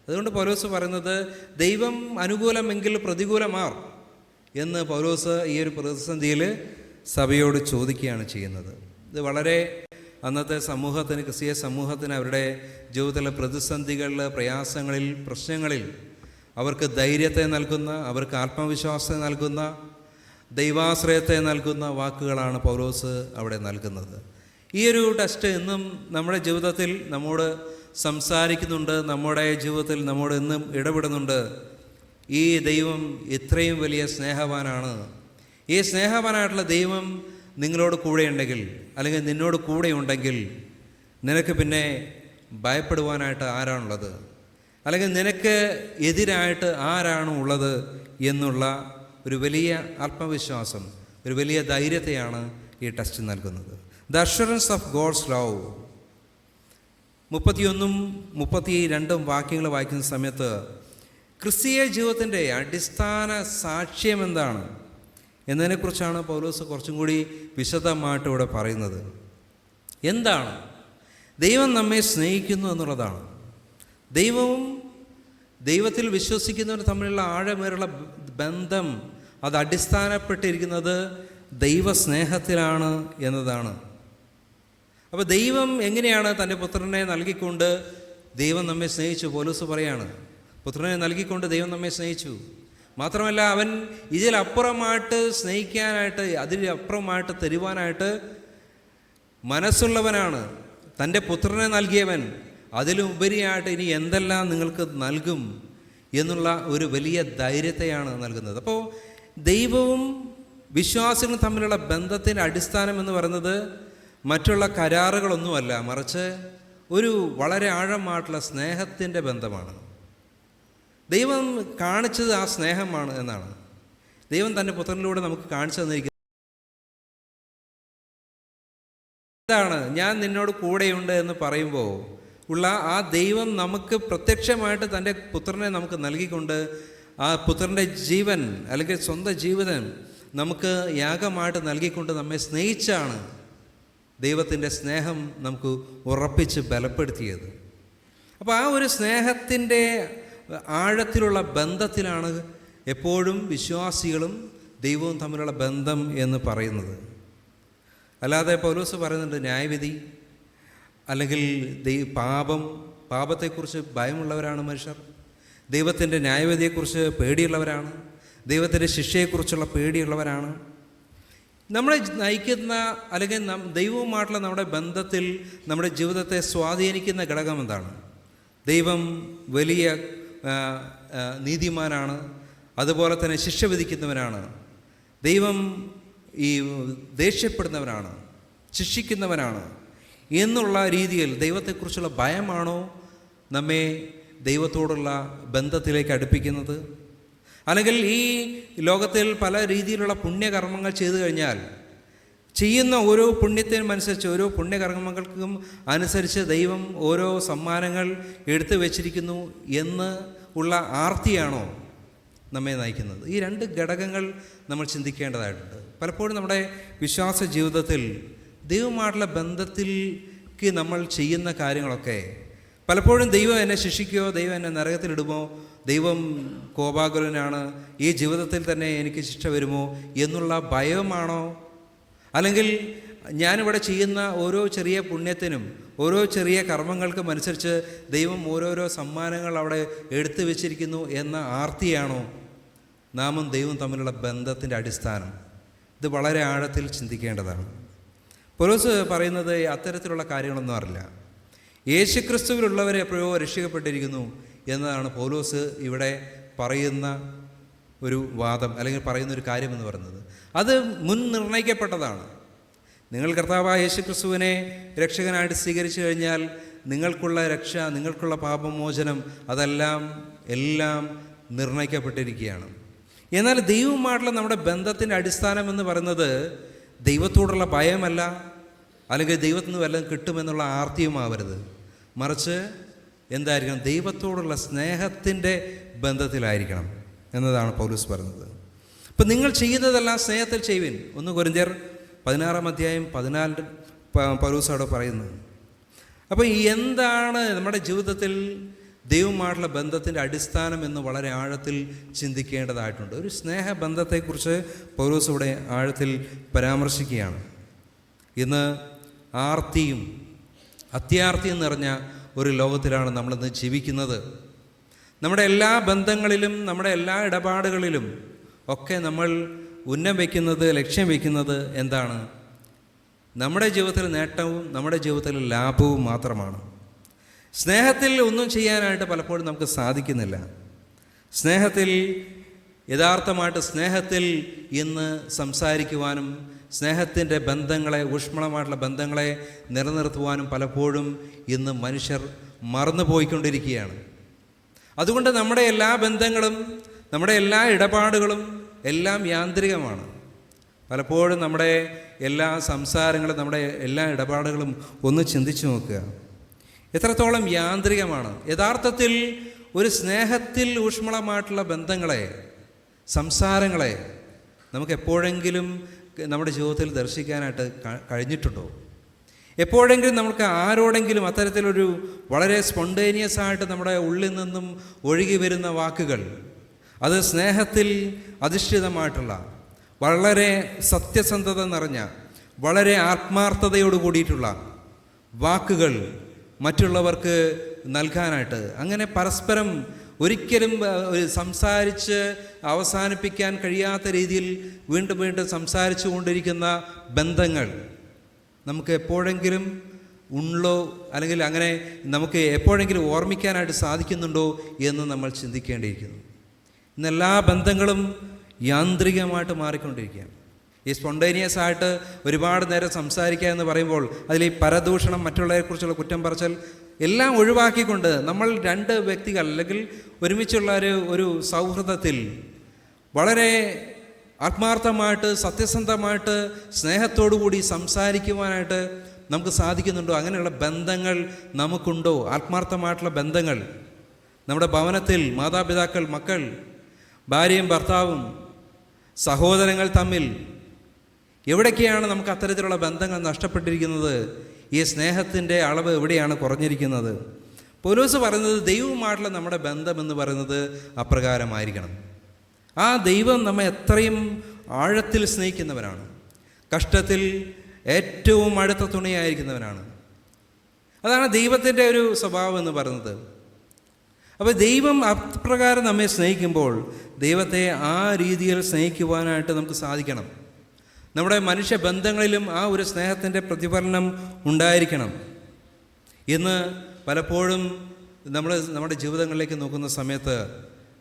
അതുകൊണ്ട് പൗലോസ് പറയുന്നത്, ദൈവം അനുകൂലമെങ്കിൽ പ്രതികൂലമാർ എന്ന് പൗലോസ് ഈ ഒരു പ്രതിസന്ധിയിൽ സഭയോട് ചോദിക്കുകയാണ് ചെയ്യുന്നത്. ഇത് വളരെ അന്നത്തെ സമൂഹത്തിന്, ക്രിസ്തീയ സമൂഹത്തിന് അവരുടെ ജീവിതത്തിലെ പ്രതിസന്ധികളിൽ, പ്രയാസങ്ങളിൽ, പ്രശ്നങ്ങളിൽ അവർക്ക് ധൈര്യത്തെ നൽകുന്ന, അവർക്ക് ആത്മവിശ്വാസത്തെ നൽകുന്ന, ദൈവാശ്രയത്തെ നൽകുന്ന വാക്കുകളാണ് പൗലോസ് അവിടെ നൽകുന്നത്. ഈ ഒരു ടെസ്റ്റ് ഇന്നും നമ്മുടെ ജീവിതത്തിൽ നമ്മോട് സംസാരിക്കുന്നുണ്ട്, നമ്മുടെ ജീവിതത്തിൽ നമ്മോട് ഇന്നും ഇടപെടുന്നുണ്ട്. ഈ ദൈവം ഇത്രയും വലിയ സ്നേഹവാനാണ്. ഈ സ്നേഹവാനായിട്ടുള്ള ദൈവം നിങ്ങളോട് കൂടെയുണ്ടെങ്കിൽ, അല്ലെങ്കിൽ നിന്നോട് കൂടെയുണ്ടെങ്കിൽ, നിനക്ക് പിന്നെ ഭയപ്പെടുവാനായിട്ട് ആരാണുള്ളത്? അല്ലെങ്കിൽ നിനക്ക് എതിരായിട്ട് ആരാണ് ഉള്ളത് എന്നുള്ള ഒരു വലിയ ആത്മവിശ്വാസം, ഒരു വലിയ ധൈര്യത്തെയാണ് ഈ ടെസ്റ്റ് നൽകുന്നത്. The assurance of God's love. 31 32 വാക്യങ്ങൾ വായിക്കുന്ന സമയത്ത് ക്രിസ്തീയ ജീവിതത്തിൻ്റെ അടിസ്ഥാന സാക്ഷ്യം എന്താണ് എന്നതിനെക്കുറിച്ചാണ് പൗലോസ് കുറച്ചും കൂടി വിശദമായിട്ട് ഇവിടെ പറയുന്നത്. എന്താണ്? ദൈവം നമ്മെ സ്നേഹിക്കുന്നു എന്നുള്ളതാണ്. ദൈവവും ദൈവത്തിൽ വിശ്വസിക്കുന്നവർ തമ്മിലുള്ള ആഴമേറുള്ള ബന്ധം അത് അടിസ്ഥാനപ്പെട്ടിരിക്കുന്നത് ദൈവസ്നേഹത്തിലാണ് എന്നതാണ്. അപ്പോൾ ദൈവം എങ്ങനെയാണ് തൻ്റെ പുത്രനെ നൽകിക്കൊണ്ട് ദൈവം നമ്മെ സ്നേഹിച്ചു? പൗലോസ് പറയാണ്, പുത്രനെ നൽകിക്കൊണ്ട് ദൈവം നമ്മെ സ്നേഹിച്ചു. മാത്രമല്ല, അവൻ ഇതിലപ്പുറമായിട്ട് സ്നേഹിക്കാനായിട്ട്, അതിലപ്പുറമായിട്ട് തരുവാനായിട്ട് മനസ്സുള്ളവനാണ്. തൻ്റെ പുത്രനെ നൽകിയവൻ അതിലുപരിയായിട്ട് ഇനി എന്തെല്ലാം നിങ്ങൾക്ക് നൽകും എന്നുള്ള ഒരു വലിയ ധൈര്യത്തെയാണ് നൽകുന്നത്. അപ്പോൾ ദൈവവും വിശ്വാസികളും തമ്മിലുള്ള ബന്ധത്തിൻ്റെ അടിസ്ഥാനം എന്ന് പറയുന്നത് മറ്റുള്ള കരാറുകളൊന്നുമല്ല, മറിച്ച് ഒരു വളരെ ആഴമായിട്ടുള്ള സ്നേഹത്തിൻ്റെ ബന്ധമാണ്. ദൈവം കാണിച്ചത് ആ സ്നേഹമാണ് എന്നാണ്. ദൈവം തൻ്റെ പുത്രനിലൂടെ നമുക്ക് കാണിച്ചു തന്നിരിക്കുന്നത് എന്താണ്? ഞാൻ നിന്നോട് കൂടെയുണ്ട് എന്ന് പറയുമ്പോൾ ഉള്ള ആ ദൈവം നമുക്ക് പ്രത്യക്ഷമായിട്ട് തൻ്റെ പുത്രനെ നമുക്ക് നൽകിക്കൊണ്ട് ആ പുത്രൻ്റെ ജീവൻ അല്ലെങ്കിൽ സ്വന്തം ജീവിതം നമുക്ക് യാഗമായിട്ട് നൽകിക്കൊണ്ട് നമ്മെ സ്നേഹിച്ചാണ് ദൈവത്തിൻ്റെ സ്നേഹം നമുക്ക് ഉറപ്പിച്ച് ബലപ്പെടുത്തിയത്. അപ്പോൾ ആ ഒരു സ്നേഹത്തിൻ്റെ ആഴത്തിലുള്ള ബന്ധത്തിലാണ് എപ്പോഴും വിശ്വാസികളും ദൈവവും തമ്മിലുള്ള ബന്ധം എന്ന് പറയുന്നത്. അല്ലാതെ പൗലോസ് പറയുന്നുണ്ട് ന്യായവിധി അല്ലെങ്കിൽ പാപത്തെക്കുറിച്ച് ഭയമുള്ളവരാണ് മനുഷ്യർ, ദൈവത്തിൻ്റെ ന്യായവിധിയെക്കുറിച്ച് പേടിയുള്ളവരാണ്, ദൈവത്തിൻ്റെ ശിക്ഷയെക്കുറിച്ചുള്ള പേടിയുള്ളവരാണ്. നമ്മളെ നയിക്കുന്ന അല്ലെങ്കിൽ ദൈവവുമായിട്ടുള്ള നമ്മുടെ ബന്ധത്തിൽ നമ്മുടെ ജീവിതത്തെ സ്വാധീനിക്കുന്ന ഘടകം എന്താണ്? ദൈവം വലിയ നീതിമാനാണ്, അതുപോലെ തന്നെ ശിക്ഷ വിധിക്കുന്നവനാണ്. ദൈവം ഈ ദേഷ്യപ്പെടുന്നവനാണ്, ശിക്ഷിക്കുന്നവനാണ് എന്നുള്ള രീതിയിൽ ദൈവത്തെക്കുറിച്ചുള്ള ഭയമാണോ നമ്മെ ദൈവത്തോടുള്ള ബന്ധത്തിലേക്ക് അടുപ്പിക്കുന്നത്? അല്ലെങ്കിൽ ഈ ലോകത്തിൽ പല രീതിയിലുള്ള പുണ്യകർമ്മങ്ങൾ ചെയ്തു കഴിഞ്ഞാൽ ചെയ്യുന്ന ഓരോ പുണ്യത്തിനും അനുസരിച്ച്, ഓരോ പുണ്യകർമ്മങ്ങൾക്കും അനുസരിച്ച് ദൈവം ഓരോ സമ്മാനങ്ങൾ എടുത്തു വച്ചിരിക്കുന്നു എന്ന് ഉള്ള ആർത്തിയാണോ നമ്മെ നയിക്കുന്നത്? ഈ രണ്ട് ഘടകങ്ങൾ നമ്മൾ ചിന്തിക്കേണ്ടതായിട്ടുണ്ട്. പലപ്പോഴും നമ്മുടെ വിശ്വാസ ജീവിതത്തിൽ ദൈവമായിട്ടുള്ള ബന്ധത്തിലേക്ക് നമ്മൾ ചെയ്യുന്ന കാര്യങ്ങളൊക്കെ പലപ്പോഴും ദൈവം എന്നെ ശിക്ഷിക്കുകയോ ദൈവം എന്നെ നരകത്തിലിടുമോ, ദൈവം കോപാകുലനാണ്, ഈ ജീവിതത്തിൽ തന്നെ എനിക്ക് ശിക്ഷ വരുമോ എന്നുള്ള ഭയമാണോ? അല്ലെങ്കിൽ ഞാനിവിടെ ചെയ്യുന്ന ഓരോ ചെറിയ പുണ്യത്തിനും ഓരോ ചെറിയ കർമ്മങ്ങൾക്കും അനുസരിച്ച് ദൈവം ഓരോരോ സമ്മാനങ്ങൾ അവിടെ എടുത്തു വച്ചിരിക്കുന്നു എന്ന ആർത്തിയാണോ നാമും ദൈവവും തമ്മിലുള്ള ബന്ധത്തിൻ്റെ അടിസ്ഥാനം? ഇത് വളരെ ആഴത്തിൽ ചിന്തിക്കേണ്ടതാണ്. പൗലോസ് പറയുന്നത് അത്തരത്തിലുള്ള കാര്യങ്ങളൊന്നും അറിയില്ല. യേശുക്രിസ്തുവിലുള്ളവരെ എപ്പോഴോ രക്ഷിക്കപ്പെട്ടിരിക്കുന്നു എന്നതാണ് പൗലോസ് ഇവിടെ പറയുന്ന ഒരു വാദം, അല്ലെങ്കിൽ പറയുന്ന ഒരു കാര്യമെന്ന് പറയുന്നത്. അത് മുൻ നിർണയിക്കപ്പെട്ടതാണ്. നിങ്ങൾ കർത്താവായ യേശുക്രിസ്തുവിനെ രക്ഷകനായിട്ട് സ്വീകരിച്ചു കഴിഞ്ഞാൽ നിങ്ങൾക്കുള്ള രക്ഷ, നിങ്ങൾക്കുള്ള പാപമോചനം എല്ലാം നിർണയിക്കപ്പെട്ടിരിക്കുകയാണ്. എന്നാൽ ദൈവവുമായിട്ടുള്ള നമ്മുടെ ബന്ധത്തിൻ്റെ അടിസ്ഥാനം എന്ന് പറയുന്നത് ദൈവത്തോടുള്ള ഭയമല്ല, അല്ലെങ്കിൽ ദൈവത്തിൽ നിന്ന് വല്ലതും കിട്ടുമെന്നുള്ള ആർത്തിയുമാവരുത്. മറിച്ച് എന്തായിരിക്കണം? ദൈവത്തോടുള്ള സ്നേഹത്തിൻ്റെ ബന്ധത്തിലായിരിക്കണം എന്നതാണ് പൗലോസ് പറയുന്നത്. അപ്പം നിങ്ങൾ ചെയ്യുന്നതെല്ലാം സ്നേഹത്തിൽ ചെയ്യുവിൻ. 1 കൊരിന്ത്യർ 16:14 പൗലോസ് അവിടെ പറയുന്നു. അപ്പോൾ എന്താണ് നമ്മുടെ ജീവിതത്തിൽ ദൈവവുമായിട്ടുള്ള ബന്ധത്തിൻ്റെ അടിസ്ഥാനം എന്ന് വളരെ ആഴത്തിൽ ചിന്തിക്കേണ്ടതായിട്ടുണ്ട്. ഒരു സ്നേഹബന്ധത്തെക്കുറിച്ച് പൗലോസ് ഇവിടെ ആഴത്തിൽ പരാമർശിക്കുകയാണ്. ഇന്ന് ആർത്തിയും അത്യാർത്തിയും നിറഞ്ഞ ഒരു ലോകത്തിലാണ് നമ്മളിന്ന് ജീവിക്കുന്നത്. നമ്മുടെ എല്ലാ ബന്ധങ്ങളിലും നമ്മുടെ എല്ലാ ഇടപാടുകളിലും ഒക്കെ നമ്മൾ ലക്ഷ്യം വയ്ക്കുന്നത് എന്താണ്? നമ്മുടെ ജീവിതത്തിൽ നേട്ടവും നമ്മുടെ ജീവിതത്തിൽ ലാഭവും മാത്രമാണ്. സ്നേഹത്തിൽ ഒന്നും ചെയ്യാനായിട്ട് പലപ്പോഴും നമുക്ക് സാധിക്കുന്നില്ല. യഥാർത്ഥമായിട്ട് സ്നേഹത്തിൽ ഇന്ന് സംസാരിക്കുവാനും സ്നേഹത്തിൻ്റെ ബന്ധങ്ങളെ, ഊഷ്മളമായിട്ടുള്ള ബന്ധങ്ങളെ നിലനിർത്തുവാനും പലപ്പോഴും ഇന്ന് മനുഷ്യർ മറന്നുപോയിക്കൊണ്ടിരിക്കുകയാണ്. അതുകൊണ്ട് നമ്മുടെ എല്ലാ ബന്ധങ്ങളും നമ്മുടെ എല്ലാ ഇടപാടുകളും എല്ലാം യാന്ത്രികമാണ്. പലപ്പോഴും നമ്മുടെ എല്ലാ സംസാരങ്ങളും നമ്മുടെ എല്ലാ ഇടപാടുകളും ഒന്ന് ചിന്തിച്ചു നോക്കുക, എത്രത്തോളം യാന്ത്രികമാണ്. യഥാർത്ഥത്തിൽ ഒരു സ്നേഹത്തിൽ ഊഷ്മളമായിട്ടുള്ള ബന്ധങ്ങളെ, സംസാരങ്ങളെ നമുക്ക് എപ്പോഴെങ്കിലും നമ്മുടെ ജീവിതത്തിൽ ദർശിക്കാനായിട്ട് കഴിഞ്ഞിട്ടുണ്ടോ? എപ്പോഴെങ്കിലും നമുക്ക് ആരോടെങ്കിലും അത്തരത്തിലൊരു വളരെ സ്പോണ്ടേനിയസ് ആയിട്ട് നമ്മുടെ ഉള്ളിൽ നിന്നും ഒഴുകി വരുന്ന വാക്കുകൾ, അത് സ്നേഹത്തിൽ അധിഷ്ഠിതമായിട്ടുള്ള, വളരെ സത്യസന്ധത നിറഞ്ഞ, വളരെ ആത്മാർത്ഥതയോട് കൂടിയിട്ടുള്ള വാക്കുകൾ മറ്റുള്ളവർക്ക് നൽകാനായിട്ട്, അങ്ങനെ പരസ്പരം ഒരിക്കലും സംസാരിച്ച് അവസാനിപ്പിക്കാൻ കഴിയാത്ത രീതിയിൽ വീണ്ടും വീണ്ടും സംസാരിച്ചു കൊണ്ടിരിക്കുന്ന ബന്ധങ്ങൾ നമുക്ക് എപ്പോഴെങ്കിലും ഉള്ളോ, അല്ലെങ്കിൽ അങ്ങനെ നമുക്ക് എപ്പോഴെങ്കിലും ഓർമ്മിക്കാനായിട്ട് സാധിക്കുന്നുണ്ടോ എന്ന് നമ്മൾ ചിന്തിക്കേണ്ടിയിരിക്കുന്നു. ഇന്നെല്ലാ ബന്ധങ്ങളും യാന്ത്രികമായിട്ട് മാറിക്കൊണ്ടിരിക്കുകയാണ്. ഈ സ്പോണ്ടേനിയസ് ആയിട്ട് ഒരുപാട് നേരം സംസാരിക്കുക എന്ന് പറയുമ്പോൾ അതിൽ ഈ പരദൂഷണം, മറ്റുള്ളവരെക്കുറിച്ചുള്ള കുറ്റം പറച്ചൽ എല്ലാം ഒഴിവാക്കിക്കൊണ്ട് നമ്മൾ രണ്ട് വ്യക്തികൾ അല്ലെങ്കിൽ ഒരുമിച്ചുള്ള ഒരു സൗഹൃദത്തിൽ വളരെ ആത്മാർത്ഥമായിട്ട് സത്യസന്ധമായിട്ട് സ്നേഹത്തോടു കൂടി സംസാരിക്കുവാനായിട്ട് നമുക്ക് സാധിക്കുന്നുണ്ടോ? അങ്ങനെയുള്ള ബന്ധങ്ങൾ നമുക്കുണ്ടോ? ആത്മാർത്ഥമായിട്ടുള്ള ബന്ധങ്ങൾ നമ്മുടെ ഭവനത്തിൽ മാതാപിതാക്കൾ, മക്കൾ, ഭാര്യയും ഭർത്താവും, സഹോദരങ്ങൾ തമ്മിൽ എവിടേക്കാണ് നമുക്ക് അത്തരത്തിലുള്ള ബന്ധങ്ങൾ നഷ്ടപ്പെട്ടിരിക്കുന്നത്? ഈ സ്നേഹത്തിൻ്റെ അളവ് എവിടെയാണ് കുറഞ്ഞിരിക്കുന്നത്? പൗലോസ് പറയുന്നത് ദൈവവുമായിട്ടുള്ള നമ്മുടെ ബന്ധമെന്ന് പറയുന്നത് അപ്രകാരമായിരിക്കണം. ആ ദൈവം നമ്മെ എത്രയും ആഴത്തിൽ സ്നേഹിക്കുന്നവനാണ്, കഷ്ടത്തിൽ ഏറ്റവും അടുത്ത തുണയായിരിക്കുന്നവനാണ്. അതാണ് ദൈവത്തിൻ്റെ ഒരു സ്വഭാവം എന്ന് പറയുന്നത്. അപ്പോൾ ദൈവം അപ്രകാരം നമ്മെ സ്നേഹിക്കുമ്പോൾ ദൈവത്തെ ആ രീതിയിൽ സ്നേഹിക്കുവാനായിട്ട് നമുക്ക് സാധിക്കണം. നമ്മുടെ മനുഷ്യബന്ധങ്ങളിലും ആ ഒരു സ്നേഹത്തിൻ്റെ പ്രതിഫലനം ഉണ്ടായിരിക്കണം. ഇന്ന് പലപ്പോഴും നമ്മുടെ ജീവിതങ്ങളിലേക്ക് നോക്കുന്ന സമയത്ത്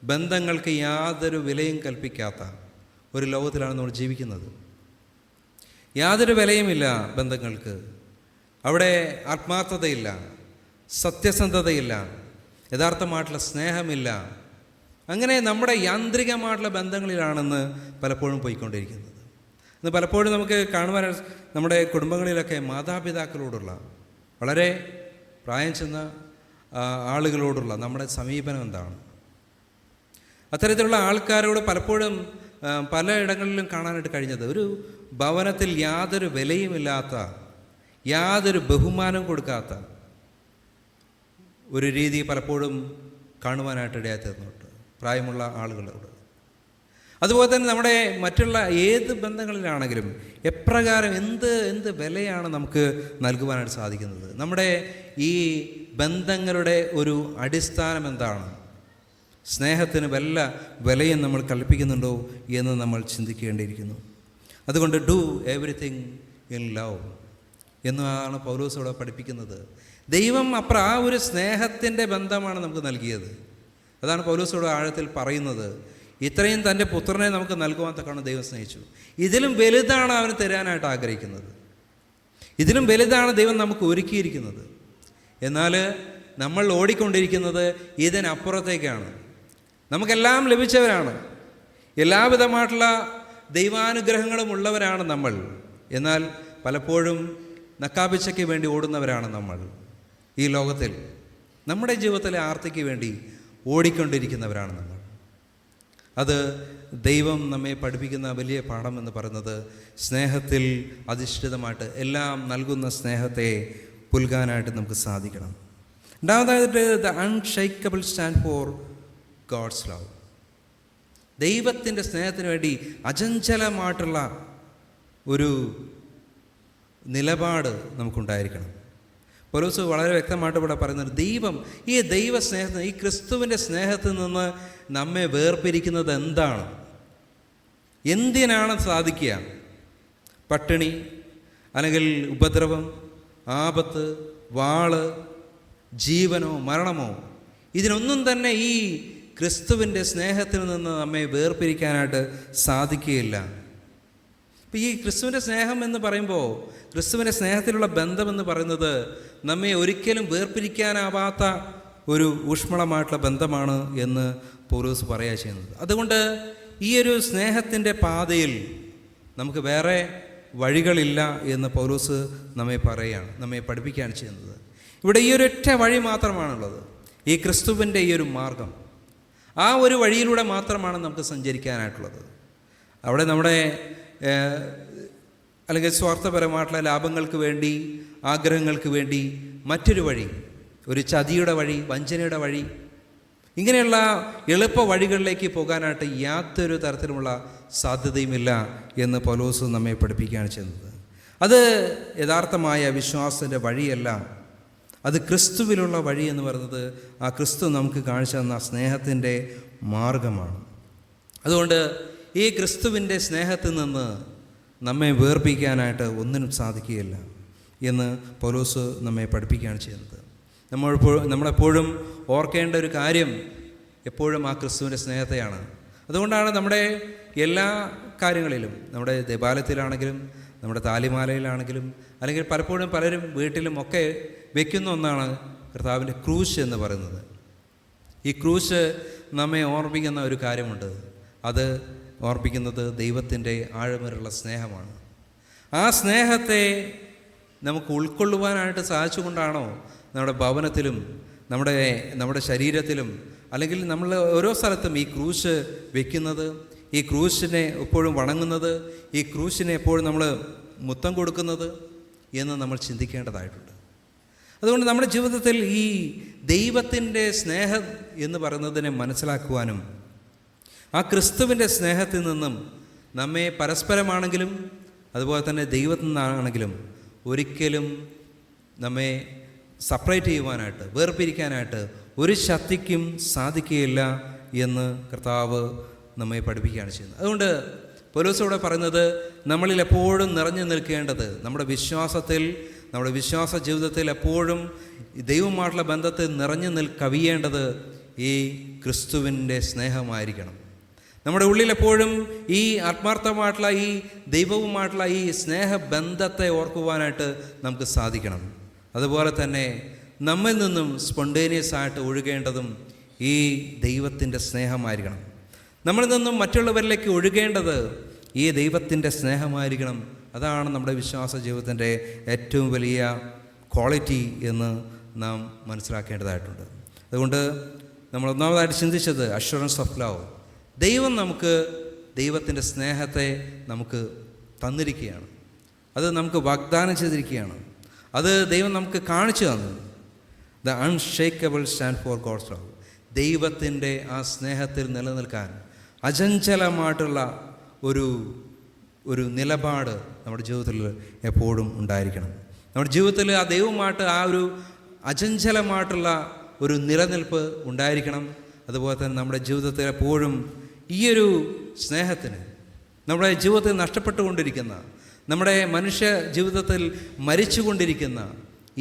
ബന്ധങ്ങൾക്ക് യാതൊരു വിലയും കൽപ്പിക്കാത്ത ഒരു ലോകത്തിലാണ് നമ്മൾ ജീവിക്കുന്നത്. യാതൊരു വിലയുമില്ല ബന്ധങ്ങൾക്ക്. അവിടെ ആത്മാർത്ഥതയില്ല, സത്യസന്ധതയില്ല, യഥാർത്ഥമായിട്ടുള്ള സ്നേഹമില്ല. അങ്ങനെ നമ്മുടെ യാന്ത്രികമായിട്ടുള്ള ബന്ധങ്ങളിലാണെന്ന് പലപ്പോഴും പോയിക്കൊണ്ടിരിക്കുന്നത്. ഇന്ന് പലപ്പോഴും നമുക്ക് കാണുവാൻ നമ്മുടെ കുടുംബങ്ങളിലൊക്കെ മാതാപിതാക്കളോടുള്ള, വളരെ പ്രായം ചെന്ന ആളുകളോടുള്ള നമ്മുടെ സമീപനം എന്താണ്? അത്തരത്തിലുള്ള ആൾക്കാരോട് പലപ്പോഴും പലയിടങ്ങളിലും കാണാനായിട്ട് കഴിഞ്ഞത് ഒരു ഭവനത്തിൽ യാതൊരു വിലയുമില്ലാത്ത, യാതൊരു ബഹുമാനം കൊടുക്കാത്ത ഒരു രീതി പലപ്പോഴും കാണുവാനായിട്ട് ഇടയായി തീർന്നിട്ട് പ്രായമുള്ള ആളുകളോട്. അതുപോലെ തന്നെ നമ്മുടെ മറ്റുള്ള ഏത് ബന്ധങ്ങളിലാണെങ്കിലും എപ്രകാരം എന്ത് വിലയാണ് നമുക്ക് നൽകുവാനായിട്ട് സാധിക്കുന്നത്? നമ്മുടെ ഈ ബന്ധങ്ങളുടെ ഒരു അടിസ്ഥാനം എന്താണ്? സ്നേഹത്തിന് വല്ല വിലയും നമ്മൾ കൽപ്പിക്കുന്നുണ്ടോ എന്ന് നമ്മൾ ചിന്തിക്കേണ്ടിയിരിക്കുന്നു. അതുകൊണ്ട് ഡു എവറിത്തിങ് ഇൻ ലവ് എന്നാണ് പൗലോസ് ഇവിടെ പഠിപ്പിക്കുന്നത്. ദൈവം ആ ഒരു സ്നേഹത്തിൻ്റെ ബന്ധമാണ് നമുക്ക് നൽകിയത്. അതാണ് പൗലോസോട് ആഴത്തിൽ പറയുന്നത്. ഇത്രയും തൻ്റെ പുത്രനെ നമുക്ക് നൽകുവാൻ തക്കാണ് ദൈവം സ്നേഹിച്ചു. ഇതിലും വലുതാണ് അവന് തരാനായിട്ട് ആഗ്രഹിക്കുന്നത്. ഇതിലും വലുതാണ് ദൈവം നമുക്ക് ഒരുക്കിയിരിക്കുന്നത്. എന്നാൽ നമ്മൾ ഓടിക്കൊണ്ടിരിക്കുന്നത് ഇതിനപ്പുറത്തേക്കാണ്. നമുക്കെല്ലാം ലഭിച്ചവരാണ്, എല്ലാവിധമായിട്ടുള്ള ദൈവാനുഗ്രഹങ്ങളും ഉള്ളവരാണ് നമ്മൾ. എന്നാൽ പലപ്പോഴും നക്കാപ്പിച്ചയ്ക്ക് വേണ്ടി ഓടുന്നവരാണ് നമ്മൾ. ഈ ലോകത്തിൽ നമ്മുടെ ജീവിതത്തിലെ ആർത്തിക്ക് വേണ്ടി ഓടിക്കൊണ്ടിരിക്കുന്നവരാണ് നമ്മൾ. അത് ദൈവം നമ്മെ പഠിപ്പിക്കുന്ന വലിയ പാഠം എന്ന് പറയുന്നത് സ്നേഹത്തിൽ അധിഷ്ഠിതമായിട്ട് എല്ലാം നൽകുന്ന സ്നേഹത്തെ പുൽകാനായിട്ട് നമുക്ക് സാധിക്കണം. രണ്ടാമതായിട്ട് the unshakable stand for God's love. ദൈവത്തിൻ്റെ സ്നേഹത്തിന് വേണ്ടി അചഞ്ചലമായിട്ടുള്ള ഒരു നിലപാട് നമുക്കുണ്ടായിരിക്കണം. പൗലോസ് വളരെ വ്യക്തമായിട്ട് ഇവിടെ പറയുന്നത് ഈ ദൈവസ്നേഹത്തിൽ, ഈ ക്രിസ്തുവിൻ്റെ സ്നേഹത്തിൽ നിന്ന് നമ്മെ വേർപിരിക്കുന്നത് എന്താണ്? എന്തിനാണ് സാധിക്കുക? പട്ടിണി, അല്ലെങ്കിൽ ഉപദ്രവം, ആപത്ത്, വാള്, ജീവനോ മരണമോ? ഇതിനൊന്നും തന്നെ ഈ ക്രിസ്തുവിൻ്റെ സ്നേഹത്തിൽ നിന്ന് നമ്മെ വേർപിരിക്കാനായിട്ട് സാധിക്കുകയില്ല. ഇപ്പം ഈ ക്രിസ്തുവിൻ്റെ സ്നേഹം എന്ന് പറയുമ്പോൾ, ക്രിസ്തുവിൻ്റെ സ്നേഹത്തിലുള്ള ബന്ധമെന്ന് പറയുന്നത് നമ്മെ ഒരിക്കലും വേർപിരിക്കാനാവാത്ത ഒരു ഊഷ്മളമായിട്ടുള്ള ബന്ധമാണ് എന്ന് പൗലോസ് പറയുക ചെയ്യുന്നത്. അതുകൊണ്ട് ഈ ഒരു സ്നേഹത്തിൻ്റെ പാതയിൽ നമുക്ക് വേറെ വഴികളില്ല എന്ന് പൗലോസ് നമ്മെ പഠിപ്പിക്കുകയാണ് ചെയ്യുന്നത്. ഇവിടെ ഈ ഒരൊറ്റ വഴി മാത്രമാണുള്ളത്, ഈ ക്രിസ്തുവിൻ്റെ ഈ ഒരു മാർഗം. ആ ഒരു വഴിയിലൂടെ മാത്രമാണ് നമുക്ക് സഞ്ചരിക്കാനായിട്ടുള്ളത്. അവിടെ നമ്മുടെ അല്ലെങ്കിൽ സ്വാർത്ഥപരമായിട്ടുള്ള ലാഭങ്ങൾക്ക് വേണ്ടി, ആഗ്രഹങ്ങൾക്ക് വേണ്ടി മറ്റൊരു വഴി, ഒരു ചതിയുടെ വഴി, വഞ്ചനയുടെ വഴി, ഇങ്ങനെയുള്ള എളുപ്പ വഴികളിലേക്ക് പോകാനായിട്ട് യാതൊരു തരത്തിലുമുള്ള സാധ്യതയുമില്ല എന്ന് പൗലോസ് നമ്മെ പഠിപ്പിക്കുകയാണ് ചെയ്യുന്നത്. അത് യഥാർത്ഥമായ വിശ്വാസത്തിൻ്റെ വഴിയല്ല, അത് ക്രിസ്തുവിലുള്ള വഴി എന്ന് പറയുന്നത് ആ ക്രിസ്തു നമുക്ക് കാണിച്ചു തന്ന സ്നേഹത്തിൻ്റെ മാർഗമാണ്. അതുകൊണ്ട് ഈ ക്രിസ്തുവിൻ്റെ സ്നേഹത്തിൽ നിന്ന് നമ്മെ വേർപ്പിക്കാനായിട്ട് ഒന്നിനും സാധിക്കുകയില്ല എന്ന് പൗലോസ് നമ്മെ പഠിപ്പിക്കുകയാണ് ചെയ്യുന്നത്. നമ്മളെപ്പോഴും ഓർക്കേണ്ട ഒരു കാര്യം എപ്പോഴും ആ ക്രിസ്തുവിൻ്റെ സ്നേഹത്തെയാണ്. അതുകൊണ്ടാണ് നമ്മുടെ എല്ലാ കാര്യങ്ങളിലും, നമ്മുടെ ദേവാലയത്തിലാണെങ്കിലും നമ്മുടെ താലിമാലയിലാണെങ്കിലും, അല്ലെങ്കിൽ പലപ്പോഴും പലരും വീട്ടിലും ഒക്കെ വയ്ക്കുന്ന ഒന്നാണ് കർത്താവിൻ്റെ ക്രൂശ് എന്ന് പറയുന്നത്. ഈ ക്രൂശ് നമ്മെ ഓർമ്മിക്കുന്ന ഒരു കാര്യമുണ്ട്. അത് ഓർമ്മിക്കുന്നത് ദൈവത്തിൻ്റെ ആഴമേറുള്ള സ്നേഹമാണ്. ആ സ്നേഹത്തെ നമുക്ക് ഉൾക്കൊള്ളുവാനായിട്ട് സാധിച്ചുകൊണ്ടാണോ നമ്മുടെ ഭവനത്തിലും നമ്മുടെ ശരീരത്തിലും, അല്ലെങ്കിൽ നമ്മൾ ഓരോ സ്ഥലത്തും ഈ ക്രൂശ് വയ്ക്കുന്നത്, ഈ ക്രൂശിനെ എപ്പോഴും വണങ്ങുന്നത്, ഈ ക്രൂശിനെ എപ്പോഴും നമ്മൾ മുത്തം കൊടുക്കുന്നത് എന്ന് നമ്മൾ ചിന്തിക്കേണ്ടതായിട്ടുണ്ട്. അതുകൊണ്ട് നമ്മുടെ ജീവിതത്തിൽ ഈ ദൈവത്തിൻ്റെ സ്നേഹം എന്ന് പറയുന്നതിനെ മനസ്സിലാക്കുവാനും, ആ ക്രിസ്തുവിൻ്റെ സ്നേഹത്തിൽ നിന്നും നമ്മെ പരസ്പരമാണെങ്കിലും അതുപോലെ തന്നെ ദൈവത്തിൽ നിന്നാണെങ്കിലും ഒരിക്കലും നമ്മെ സെപ്പറേറ്റ് ചെയ്യുവാനായിട്ട്, വേർപിരിക്കാനായിട്ട് ഒരു ശക്തിക്കും സാധിക്കുകയില്ല എന്ന് കർത്താവ് നമ്മെ പഠിപ്പിക്കുകയാണ് ചെയ്യുന്നത്. അതുകൊണ്ട് പൗലോസ് ഇവിടെ പറയുന്നത് നമ്മളിൽ എപ്പോഴും നിറഞ്ഞു നിൽക്കേണ്ടത്, നമ്മുടെ വിശ്വാസത്തിൽ, നമ്മുടെ വിശ്വാസ ജീവിതത്തിൽ എപ്പോഴും ദൈവവുമായിട്ടുള്ള ബന്ധത്തിൽ നിറഞ്ഞു കവിയേണ്ടത് ഈ ക്രിസ്തുവിൻ്റെ സ്നേഹമായിരിക്കണം. നമ്മുടെ ഉള്ളിൽ എപ്പോഴും ഈ ആത്മാർത്ഥമായിട്ടുള്ള ഈ ദൈവവുമായിട്ടുള്ള ഈ സ്നേഹബന്ധത്തെ ഓർക്കുവാനായിട്ട് നമുക്ക് സാധിക്കണം. അതുപോലെ തന്നെ നമ്മിൽ നിന്നും സ്പോണ്ടേനിയസ് ആയിട്ട് ഒഴുകേണ്ടതും ഈ ദൈവത്തിൻ്റെ സ്നേഹമായിരിക്കണം. നമ്മളിൽ നിന്നും മറ്റുള്ളവരിലേക്ക് ഒഴുകേണ്ടത് ഈ ദൈവത്തിൻ്റെ സ്നേഹമായിരിക്കണം. അതാണ് നമ്മുടെ വിശ്വാസ ജീവിതത്തിൻ്റെ ഏറ്റവും വലിയ ക്വാളിറ്റി എന്ന് നാം മനസ്സിലാക്കേണ്ടതായിട്ടുണ്ട്. അതുകൊണ്ട് നമ്മൾ ഒന്നാമതായിട്ട് ചിന്തിച്ചത് അഷ്വറൻസ് ഓഫ് ലവ്. ദൈവം നമുക്ക് ദൈവത്തിൻ്റെ സ്നേഹത്തെ നമുക്ക് തന്നിരിക്കുകയാണ്, അത് നമുക്ക് വാഗ്ദാനം ചെയ്തിരിക്കുകയാണ്, അത് ദൈവം നമുക്ക് കാണിച്ചു തന്നു. The unshakable stand for God's love. ദൈവത്തിൻ്റെ ആ സ്നേഹത്തിൽ നിലനിൽക്കാൻ, അചഞ്ചലമായിട്ടുള്ള ഒരു നിലപാട് നമ്മുടെ ജീവിതത്തിൽ എപ്പോഴും ഉണ്ടായിരിക്കണം. നമ്മുടെ ജീവിതത്തിൽ ആ ദൈവമായിട്ട് ആ ഒരു അചഞ്ചലമായിട്ടുള്ള ഒരു നിലനിൽപ്പ് ഉണ്ടായിരിക്കണം. അതുപോലെ തന്നെ നമ്മുടെ ജീവിതത്തിൽ എപ്പോഴും ഈയൊരു സ്നേഹത്തിന്, നമ്മുടെ ജീവിതത്തിൽ നഷ്ടപ്പെട്ടുകൊണ്ടിരിക്കുന്ന, നമ്മുടെ മനുഷ്യ ജീവിതത്തിൽ മരിച്ചുകൊണ്ടിരിക്കുന്ന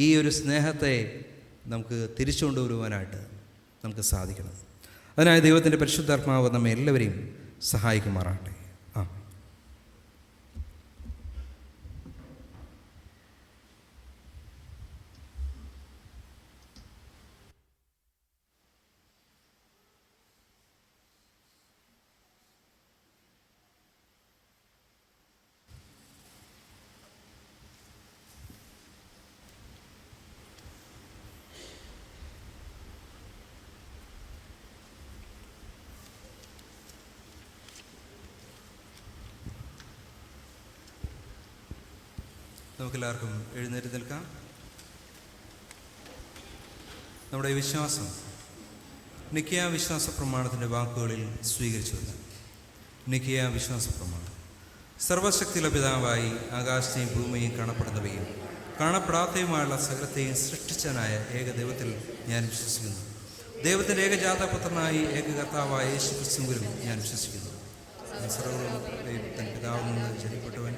ഈ ഒരു സ്നേഹത്തെ നമുക്ക് തിരിച്ചു കൊണ്ടുവരുവാനായിട്ട് നമുക്ക് സാധിക്കണം. അതിനായി ദൈവത്തിൻ്റെ പരിശുദ്ധാത്മാവ് നമ്മെ എല്ലാവരെയും സഹായിക്കുമാറാകട്ടെ. നമുക്കെല്ലാവർക്കും എഴുന്നേറ്റ് നിൽക്കാം. നമ്മുടെ വിശ്വാസം നിക്കിയ വിശ്വാസ പ്രമാണത്തിൻ്റെ വാക്കുകളിൽ സ്വീകരിച്ചുവല്ല. നിക്കിയ വിശ്വാസ പ്രമാണം: സർവശക്തിയുള്ള പിതാവായി ആകാശത്തെയും ഭൂമിയെയും കാണപ്പെടുന്നവയും കാണപ്പെടാത്തയുമായുള്ള സകലത്തെയും സൃഷ്ടിച്ചനായ ഏക ദൈവത്തിൽ ഞാൻ വിശ്വസിക്കുന്നു. ദൈവത്തിൻ്റെ ഏകജാതപുത്രനായി ഏകകർത്താവായ യേശു ക്രിസ്തുവിലും ഞാൻ വിശ്വസിക്കുന്നു. സർവ്വതൻ പിതാവിൽ നിന്ന് ജനിപ്പെട്ടവൻ,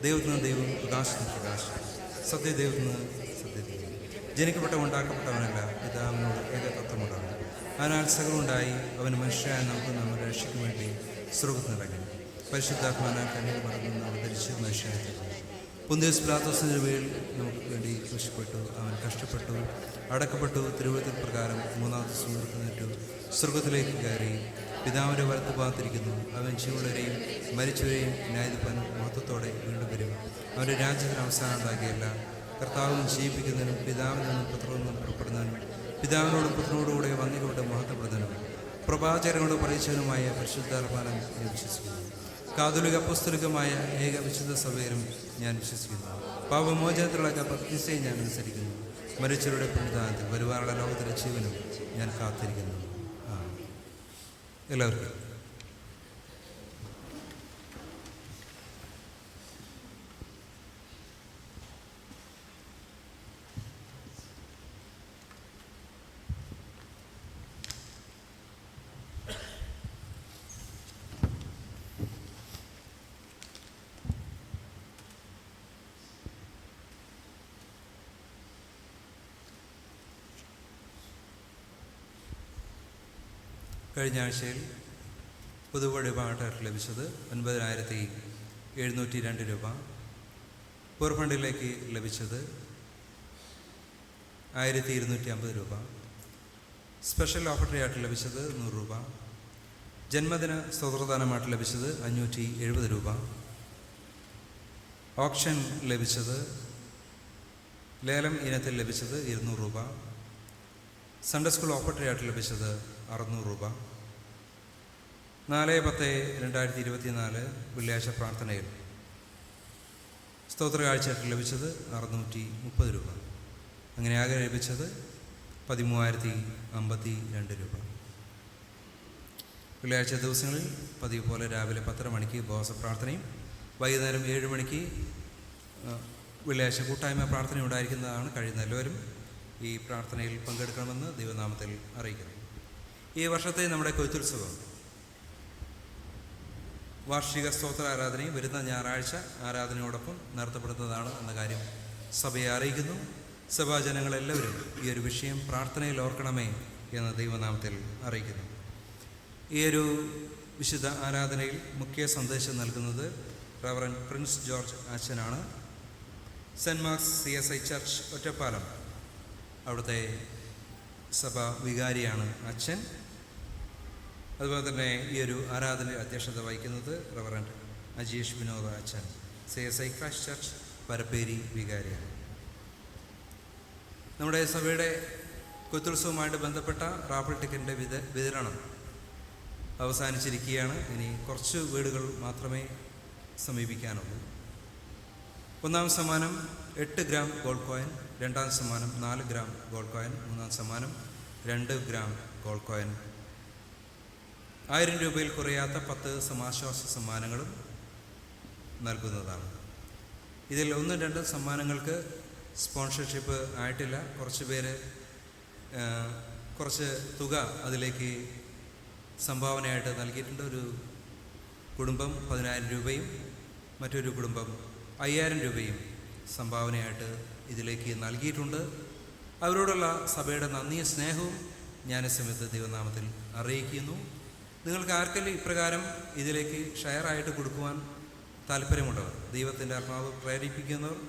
ദൈവത്തിൽ നിന്ന് ദൈവം, പ്രകാശത്തിന് പ്രകാശം, സത്യദൈവത്തിൽ നിന്ന് സത്യദൈവം, ജനിക്കപ്പെട്ട ഉണ്ടാക്കപ്പെട്ടവനല്ല, പിതാവിനോട് ഏകതത്വമുണ്ടാണ്. അതിനാൽ സകലമുണ്ടായി അവൻ മനുഷ്യരായ നമുക്ക് നമ്മുടെ രക്ഷയ്ക്ക് വേണ്ടി സ്വർഗ്ഗത്തിനിറങ്ങി പരിശുദ്ധാത്മാനാൽ കണ്ണിൽ മറന്ന് അവതരിച്ച് മനുഷ്യരായി തീർന്നു. പൊന്തിയോസ് പിലാത്തോസിൻ്റെ കീഴിൽ നമുക്ക് വേണ്ടി ക്രൂശിക്കപ്പെട്ടു. അവൻ കഷ്ടപ്പെട്ടു, അടക്കപ്പെട്ടു, തിരുവചന പ്രകാരം മൂന്നാമത്തെ ദിവസം ഉയർത്തെഴുന്നേറ്റു, സ്വർഗ്ഗത്തിലേക്ക് കയറി പിതാവിൻ്റെ വലത്ത് ഭാഗത്തിരിക്കുന്നു. അവൻ ജീവനുള്ളവരെയും മരിച്ചവരെയും ന്യായവിധിപ്പാൻ മഹത്വത്തോടെ വീണ്ടും വരും. അവൻ്റെ രാജ്യത്തിന് അവസാനം ഉണ്ടാകുകയില്ല. കർത്താവും ജീവിപ്പിക്കുന്നതിനും പിതാവിൽ നിന്നും പുത്രനിൽ നിന്നും പുറപ്പെടുന്നതിനും പിതാവിനോടും പുത്രനോടുകൂടെ വന്നിക്കൊണ്ട് മഹത്വപ്പെടുന്നതിനും പ്രവാചകനോട് പറയിച്ചവനുമായ പരിശുദ്ധാത്മാവിൽ ഞാൻ വിശ്വസിക്കുന്നു. കാതോലിക അപ്പോസ്തലികമായ ഏക വിശുദ്ധ സഭയിലും ഞാൻ വിശ്വസിക്കുന്നു. പാപമോചനത്തിലുള്ള പ്രതിഷ്ഠയെ ഞാൻ അനുസരിക്കുന്നു. മരിച്ചവരുടെ പുനരുദ്ധാനത്തിൽ വരുവാനുള്ള ലോകത്തിലെ ജീവനും ഞാൻ കാത്തിരിക്കുന്നു. എല്ലാവർക്കും കഴിഞ്ഞ ആഴ്ചയിൽ പൊതുവഴിപാട്ടായിട്ട് ലഭിച്ചത് 9,702 രൂപ. പൂർഫണ്ടിലേക്ക് ലഭിച്ചത് 1,250 രൂപ. സ്പെഷ്യൽ ഓഫർട്ടറി ആയിട്ട് ലഭിച്ചത് 100 രൂപ. ജന്മദിന സ്തോത്രദാനമായിട്ട് ലഭിച്ചത് 570 രൂപ. ഓപ്ഷൻ ലഭിച്ചത്, ലേലം ഇനത്തിൽ ലഭിച്ചത് 200 രൂപ. സൺഡേ സ്കൂൾ ഓഫർട്ടറി ആയിട്ട് ലഭിച്ചത് 600 രൂപ. 4/10/2024 വെള്ളിയാഴ്ച പ്രാർത്ഥനയിൽ സ്തോത്ര കാഴ്ചയായിട്ട് ലഭിച്ചത് 630 രൂപ. അങ്ങനെ ആകെ ലഭിച്ചത് 13,052 രൂപ. വെള്ളിയാഴ്ച ദിവസങ്ങളിൽ പതിവ് പോലെ രാവിലെ 10:30 മണിക്ക് ഉപവാസ പ്രാർത്ഥനയും വൈകുന്നേരം 7 മണിക്ക് വെള്ളിയാഴ്ച കൂട്ടായ്മ പ്രാർത്ഥന ഉണ്ടായിരിക്കുന്നതാണ്. കഴിയുന്ന എല്ലാവരും ഈ പ്രാർത്ഥനയിൽ പങ്കെടുക്കണമെന്ന് ദൈവനാമത്തിൽ അറിയിക്കുന്നു. ഈ വർഷത്തെ നമ്മുടെ കൊയ്ത്തുത്സവം വാർഷിക സ്തോത്ര ആരാധനയും വരുന്ന ഞായറാഴ്ച ആരാധനയോടൊപ്പം നടത്തപ്പെടുന്നതാണ് എന്ന കാര്യം സഭയെ അറിയിക്കുന്നു. സഭാജനങ്ങളെല്ലാവരും ഈ ഒരു വിഷയം പ്രാർത്ഥനയിൽ ഓർക്കണമേ എന്ന് ദൈവനാമത്തിൽ അറിയിക്കുന്നു. ഈ ഒരു വിശുദ്ധ ആരാധനയിൽ മുഖ്യ സന്ദേശം നൽകുന്നത് റവറൻ പ്രിൻസ് ജോർജ് അച്ഛനാണ്. Saint Mark's CSI church Ottapalam അവിടുത്തെ സഭ വികാരിയാണ് അച്ഛൻ. അതുപോലെ തന്നെ ഈ ഒരു ആരാധനയിൽ അധ്യക്ഷത വഹിക്കുന്നത് റവറൻറ്റ് അജീഷ് വിനോദ അച്ഛൻ, CSI ക്രൈസ്റ്റ് ചർച്ച് പരപ്പേരി വികാരിയാണ്. നമ്മുടെ സഭയുടെ കൊയ്ത്തുത്സവവുമായിട്ട് ബന്ധപ്പെട്ട റാഫിൾ ടിക്കറ്റിൻ്റെ വിതരണം അവസാനിച്ചിരിക്കുകയാണ്. ഇനി കുറച്ച് വീടുകൾ മാത്രമേ സമീപിക്കാനുള്ളൂ. ഒന്നാം സമ്മാനം 8 ഗ്രാം ഗോൾഡ് കോയിൻ, രണ്ടാം സമ്മാനം 4 ഗ്രാം ഗോൾഡ് കോയിൻ, മൂന്നാം സമ്മാനം 2 ഗ്രാം ഗോൾഡ് കോയിൻ. 1000 രൂപയിൽ കുറയാത്ത 10 സമാശ്വാസ സമ്മാനങ്ങളും നൽകുന്നതാണ്. ഇതിൽ 1-2 സമ്മാനങ്ങൾക്ക് സ്പോൺസർഷിപ്പ് ആയിട്ടില്ല. കുറച്ച് പേര് കുറച്ച് തുക അതിലേക്ക് സംഭാവനയായിട്ട് നൽകിയിട്ടുണ്ട്. ഒരു കുടുംബം 10,000 രൂപയും മറ്റൊരു കുടുംബം 5,000 രൂപയും സംഭാവനയായിട്ട് ഇതിലേക്ക് നൽകിയിട്ടുണ്ട്. അവരോടുള്ള സഭയുടെ നന്ദിയും സ്നേഹവും ഞാൻ ഈ സമയത്ത് ദൈവനാമത്തിൽ അറിയിക്കുന്നു. നിങ്ങൾക്ക് ആർക്കെങ്കിലും ഇപ്രകാരം ഇതിലേക്ക് ഷെയറായിട്ട് കൊടുക്കുവാൻ താല്പര്യമുണ്ടോ? ദൈവത്തിൻ്റെ ആത്മാവ് പ്രേരിപ്പിക്കുന്നവർ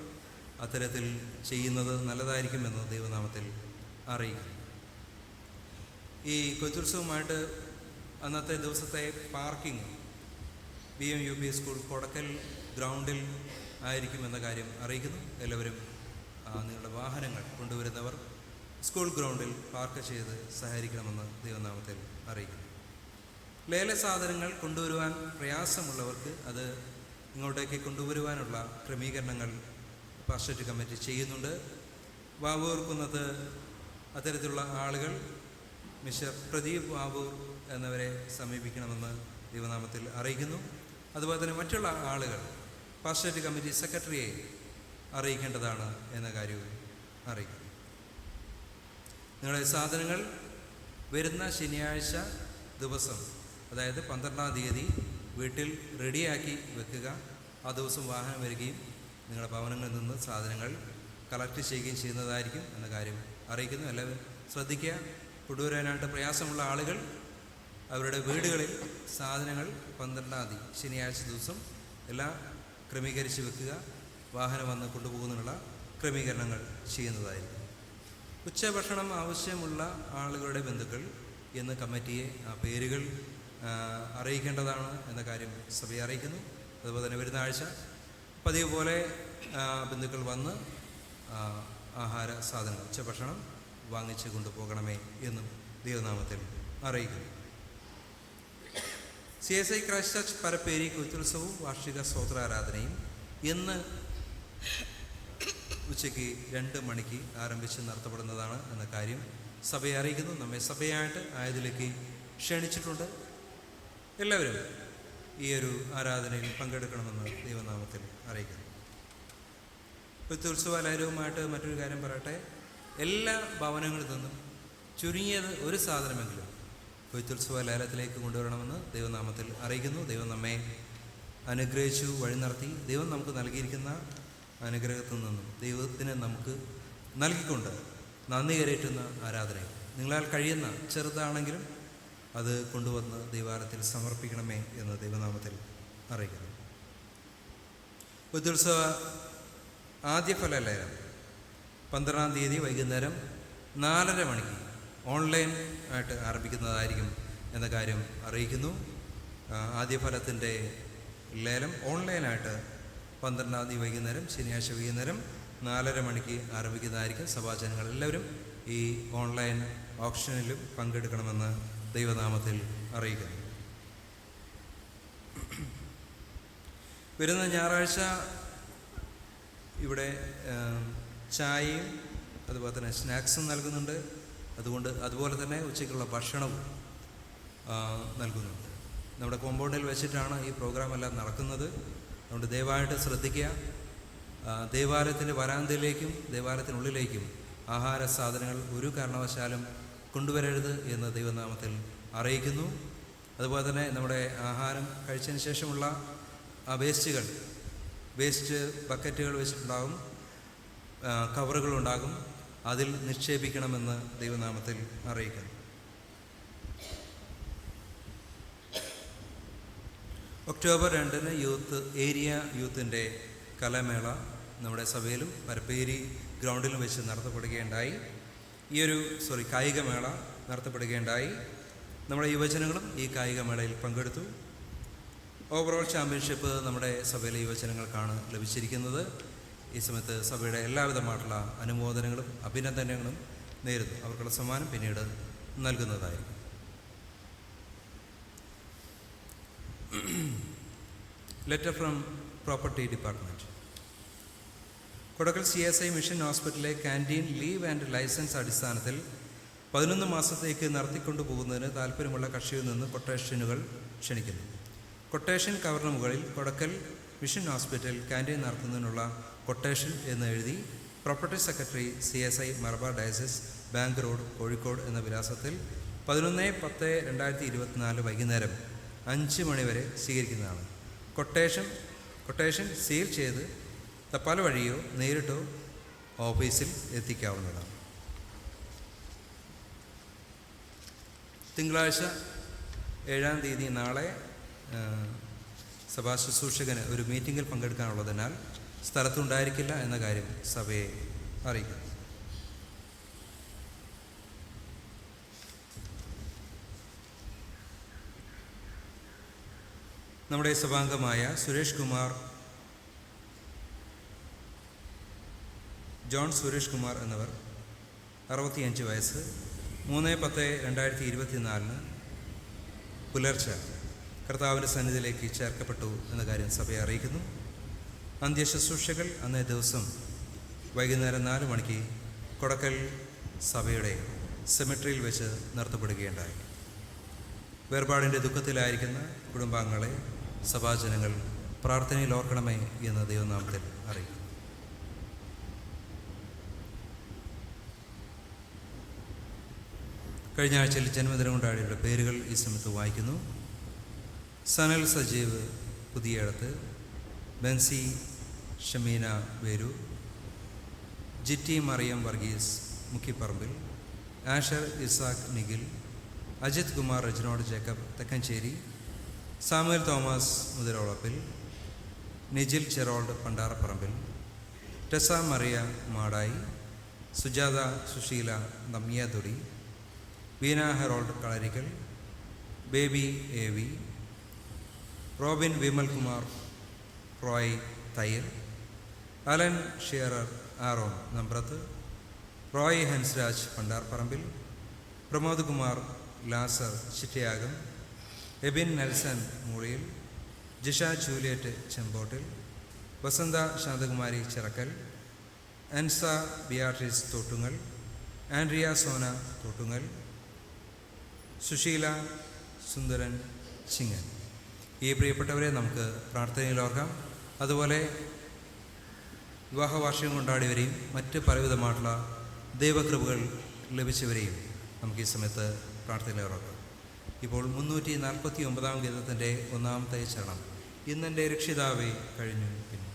അത്തരത്തിൽ ചെയ്യുന്നത് നല്ലതായിരിക്കുമെന്ന് ദൈവനാമത്തിൽ അറിയിക്കുന്നു. ഈ കൊച്ചുത്സവമായിട്ട് അന്നത്തെ ദിവസത്തെ പാർക്കിംഗ് BMUP സ്കൂൾ കൊടക്കൽ ഗ്രൗണ്ടിൽ ആയിരിക്കുമെന്ന കാര്യം അറിയിക്കുന്നു. എല്ലാവരും നിങ്ങളുടെ വാഹനങ്ങൾ കൊണ്ടുവരുന്നവർ സ്കൂൾ ഗ്രൗണ്ടിൽ പാർക്ക് ചെയ്ത് സഹകരിക്കണമെന്ന് ദൈവനാമത്തിൽ അറിയിക്കുന്നു. ലേല സാധനങ്ങൾ കൊണ്ടുവരുവാൻ പ്രയാസമുള്ളവർക്ക് അത് ഇങ്ങോട്ടേക്ക് കൊണ്ടുവരുവാനുള്ള ക്രമീകരണങ്ങൾ പാസ്റ്റേറ്റ് കമ്മിറ്റി ചെയ്യുന്നുണ്ട്. വാവൂർക്കുന്നത് അത്തരത്തിലുള്ള ആളുകൾ മിസ്റ്റർ പ്രദീപ് വാവൂർ എന്നിവരെ സമീപിക്കണമെന്ന് ദൈവനാമത്തിൽ അറിയിക്കുന്നു. അതുപോലെ തന്നെ മറ്റുള്ള ആളുകൾ പാസ്റ്റേറ്റ് കമ്മിറ്റി സെക്രട്ടറിയെ അറിയിക്കേണ്ടതാണ് എന്ന കാര്യവും അറിയിക്കുന്നു. നിങ്ങളുടെ സാധനങ്ങൾ വരുന്ന ശനിയാഴ്ച ദിവസം, അതായത് 12-ാം തീയതി വീട്ടിൽ റെഡിയാക്കി വെക്കുക. ആ ദിവസം വാഹനം വരികയും നിങ്ങളുടെ ഭവനങ്ങളിൽ നിന്ന് സാധനങ്ങൾ കളക്ട് ചെയ്യുകയും ചെയ്യുന്നതായിരിക്കും എന്ന കാര്യം അറിയിക്കുന്നു. എല്ലാവരും ശ്രദ്ധിക്കുക. കൊണ്ടുവരാനായിട്ട് പ്രയാസമുള്ള ആളുകൾ അവരുടെ വീടുകളിൽ സാധനങ്ങൾ 12-ാം തീയതി ശനിയാഴ്ച ദിവസം എല്ലാം ക്രമീകരിച്ച് വെക്കുക. വാഹനം വന്ന് കൊണ്ടുപോകുന്നതിനുള്ള ക്രമീകരണങ്ങൾ ചെയ്യുന്നതായിരിക്കും. ഉച്ചഭക്ഷണം ആവശ്യമുള്ള ആളുകളുടെ ബന്ധുക്കൾ എന്ന് കമ്മിറ്റിയെ ആ പേരുകൾ അറിയിക്കേണ്ടതാണ് എന്ന കാര്യം സഭയെ അറിയിക്കുന്നു. അതുപോലെ തന്നെ വരുന്ന ആഴ്ച പതിവ് പോലെ ബന്ധുക്കൾ വന്ന് ആഹാര സാധനങ്ങൾ ഉച്ചഭക്ഷണം വാങ്ങിച്ച് കൊണ്ടുപോകണമേ എന്നും ദൈവനാമത്തിൽ അറിയിക്കുന്നു. CSI ക്രൈസ്റ്റ് ചർച്ച് പരപ്പേരി കൊയ്ത്തുത്സവവും വാർഷിക സ്തോത്രാരാധനയും ഇന്ന് ഉച്ചയ്ക്ക് 2 മണിക്ക് ആരംഭിച്ച് നടത്തപ്പെടുന്നതാണ് എന്ന കാര്യം സഭയെ അറിയിക്കുന്നു. നമ്മെ സഭയായിട്ട് ആയതിലേക്ക് ക്ഷണിച്ചിട്ടുണ്ട്. എല്ലാവരും ഈ ഒരു ആരാധനയിൽ പങ്കെടുക്കണമെന്ന് ദൈവനാമത്തിൽ അറിയിക്കുന്നു. കൊയ്ത്തുത്സവ ലേലവുമായിട്ട് മറ്റൊരു കാര്യം പറയട്ടെ. എല്ലാ ഭവനങ്ങളിൽ നിന്നും ചുരുങ്ങിയത് ഒരു സാധനമെങ്കിലും കൊയ്ത്തുത്സവ ലേലത്തിലേക്ക് കൊണ്ടുവരണമെന്ന് ദൈവനാമത്തിൽ അറിയിക്കുന്നു. ദൈവം നമ്മെ അനുഗ്രഹിച്ചു വഴി നടത്തി. ദൈവം നമുക്ക് നൽകിയിരിക്കുന്ന അനുഗ്രഹത്തിൽ നിന്നും ദൈവത്തിന് നമുക്ക് നൽകിക്കൊണ്ട് നന്ദി കരയറ്റുന്ന ആരാധന നിങ്ങളാൽ കഴിയുന്ന ചെറുതാണെങ്കിലും അത് കൊണ്ടുവന്ന് ദൈവാലയത്തിൽ സമർപ്പിക്കണമേ എന്ന് ദൈവനാമത്തിൽ അറിയിക്കുന്നു. കൊയ്ത്തുത്സവ ആദ്യഫല ലേലം 12-ാം തീയതി വൈകുന്നേരം 4:30 മണിക്ക് ഓൺലൈൻ ആയിട്ട് ആരംഭിക്കുന്നതായിരിക്കും എന്ന കാര്യം അറിയിക്കുന്നു. ആദ്യഫലത്തിൻ്റെ ലേലം ഓൺലൈനായിട്ട് 12-ാം തീയതി വൈകുന്നേരം ശനിയാഴ്ച വൈകുന്നേരം 4:30 മണിക്ക് ആരംഭിക്കുന്നതായിരിക്കും. സഭാജനങ്ങൾ എല്ലാവരും ഈ ഓൺലൈൻ ഓപ്ഷനിലും പങ്കെടുക്കണമെന്ന് ദൈവനാമത്തിൽ അറിയിക്കുന്നു. വരുന്ന ഞായറാഴ്ച ഇവിടെ ചായയും അതുപോലെ തന്നെ സ്നാക്സും നൽകുന്നുണ്ട്. അതുപോലെ തന്നെ ഉച്ചയ്ക്കുള്ള ഭക്ഷണവും നൽകുന്നുണ്ട്. നമ്മുടെ കോമ്പൗണ്ടിൽ വെച്ചിട്ടാണ് ഈ പ്രോഗ്രാം എല്ലാം നടക്കുന്നത്. അതുകൊണ്ട് ദയവായിട്ട് ശ്രദ്ധിക്കുക. ദേവാലയത്തിൻ്റെ വരാന്തയിലേക്കും ദേവാലയത്തിനുള്ളിലേക്കും ആഹാര സാധനങ്ങൾ ഒരു കാരണവശാലും കൊണ്ടുവരരുത് എന്ന് ദൈവനാമത്തിൽ അറിയിക്കുന്നു. അതുപോലെ തന്നെ നമ്മുടെ ആഹാരം കഴിച്ചതിന് ശേഷമുള്ള വേസ്റ്റ് ബക്കറ്റുകൾ വെച്ചിട്ടുണ്ടാകും, കവറുകളുണ്ടാകും, അതിൽ നിക്ഷേപിക്കണമെന്ന് ദൈവനാമത്തിൽ അറിയിക്കുന്നു. ഒക്ടോബർ 2-ന് ഏരിയ യൂത്തിൻ്റെ കലാമേള നമ്മുടെ സഭയിലും പരപ്പേരി ഗ്രൗണ്ടിലും വെച്ച് നടത്തപ്പെടുകയുണ്ടായി. കായികമേള നടത്തപ്പെടുകയുണ്ടായി. നമ്മുടെ യുവജനങ്ങളും ഈ കായികമേളയിൽ പങ്കെടുത്തു. ഓവറോൾ ചാമ്പ്യൻഷിപ്പ് നമ്മുടെ സഭയിലെ യുവജനങ്ങൾക്കാണ് ലഭിച്ചിരിക്കുന്നത്. ഈ സമയത്ത് സഭയുടെ എല്ലാവിധമായിട്ടുള്ള അനുമോദനങ്ങളും അഭിനന്ദനങ്ങളും നേരുന്നു. അവർക്കുള്ള സമ്മാനം പിന്നീട് നൽകുന്നതായിരിക്കും. Letter from property department. Kodakkal CSI mission ഹോസ്പിറ്റലിലെ ക്യാൻറ്റീൻ ലീവ് ആൻഡ് ലൈസൻസ് അടിസ്ഥാനത്തിൽ 11 മാസത്തേക്ക് നടത്തിക്കൊണ്ടു പോകുന്നതിന് താല്പര്യമുള്ള കക്ഷിയിൽ നിന്ന് കൊട്ടേഷനുകൾ ക്ഷണിക്കുന്നു. കൊട്ടേഷൻ കവറിന് മുകളിൽ കൊടക്കൽ മിഷൻ ഹോസ്പിറ്റൽ ക്യാൻറ്റീൻ നടത്തുന്നതിനുള്ള കൊട്ടേഷൻ എന്ന് എഴുതി property secretary CSI Malabar diocese bank road Kozhikode എന്ന വിലാസത്തിൽ 11/10/2024 വൈകുന്നേരം 5 മണിവരെ സ്വീകരിക്കുന്നതാണ്. കൊട്ടേഷൻ സീൽ ചെയ്ത് തപാൽ വഴിയോ നേരിട്ടോ ഓഫീസിൽ എത്തിക്കാവുന്നതാണ്. തിങ്കളാഴ്ച 7-ാം തീയതി നാളെ സഭാ ശുശ്രൂഷകന് ഒരു മീറ്റിങ്ങിൽ പങ്കെടുക്കാനുള്ളതിനാൽ സ്ഥലത്തുണ്ടായിരിക്കില്ല എന്ന കാര്യം സഭയെ അറിയിക്കുന്നു. നമ്മുടെ സഭാംഗമായ ജോൺ സുരേഷ് കുമാർ എന്നിവർ 65 വയസ്സ് 3/10/2024 പുലർച്ചെ കർത്താവിൻ്റെ സന്നിധിയിലേക്ക് ചേർക്കപ്പെട്ടു എന്ന കാര്യം സഭയെ അറിയിക്കുന്നു. അന്ത്യശുശ്രൂഷകൾ അന്നേ ദിവസം വൈകുന്നേരം 4 മണിക്ക് കൊടക്കൽ സഭയുടെ സെമിട്രിയിൽ വെച്ച് നടത്തപ്പെടുകയുണ്ടായി. വേർപാടിൻ്റെ ദുഃഖത്തിലായിരിക്കുന്ന കുടുംബാംഗങ്ങളെ സഭാജനങ്ങൾ പ്രാർത്ഥനയിൽ ഓർക്കണമേ എന്ന് ദൈവനാമത്തിൽ അറിയിക്കുന്നു. കഴിഞ്ഞ ആഴ്ചയിൽ ജന്മദിനം കൊണ്ടാടിയുടെ പേരുകൾ ഈ സമയത്ത് വായിക്കുന്നു. സനൽ സജീവ് പുതിയടത്ത്, ബെൻസി ഷമീന വേരു, ജിറ്റി മറിയം വർഗീസ് മുക്കിപ്പറമ്പിൽ, ആഷർ ഇസാഖ് നിഖിൽ, അജിത് കുമാർ റെജിനോഡ് ജേക്കബ് തെക്കഞ്ചേരി, സാമുവൽ തോമസ് മുതിരോളപ്പിൽ, നിജിൽ ചെറോൾഡ് പണ്ടാറപ്പറമ്പിൽ, ടെസ മറിയ മാടായി, സുജാത സുശീല നമ്യാതൊടി, വീന ഹെറോൾഡ് കളരിക്കൽ, ബേബി AV, റോബിൻ വിമൽ കുമാർ റോയ് തയ്യൽ, അലൻ ഷിയറർ ആറോൺ നമ്പ്രത്ത്, റോയ് ഹൻസ്രാജ് പണ്ടാർപ്പറമ്പിൽ, പ്രമോദ് കുമാർ ലാസർ ചിറ്റയാകം, എബിൻ നെൽസൺ മൂളിയിൽ, ജിഷ ജൂലിയറ്റ് ചെമ്പോട്ടിൽ, വസന്ത ശാന്തകുമാരി ചിറക്കൽ, അൻസ ബിയാട്രീസ് തോട്ടുങ്ങൽ, ആൻഡ്രിയ സോന തോട്ടുങ്ങൽ, സുശീല സുന്ദരൻ ചിങ്ങൻ. ഈ പ്രിയപ്പെട്ടവരെ നമുക്ക് പ്രാർത്ഥനയിൽ ഓർക്കാം. അതുപോലെ വിവാഹ വാർഷികം കൊണ്ടാടിയവരെയും മറ്റ് പലവിധമായിട്ടുള്ള ദൈവകൃപകൾ ലഭിച്ചവരെയും നമുക്ക് ഈ സമയത്ത് പ്രാർത്ഥനയിൽ ഓർക്കാം. ഇപ്പോൾ 349-ാം ഗീതത്തിൻ്റെ 1-ാമത്തെ ചരണം, ഇന്നെൻ്റെ രക്ഷിതാവേ കഴിഞ്ഞു പിന്നെ.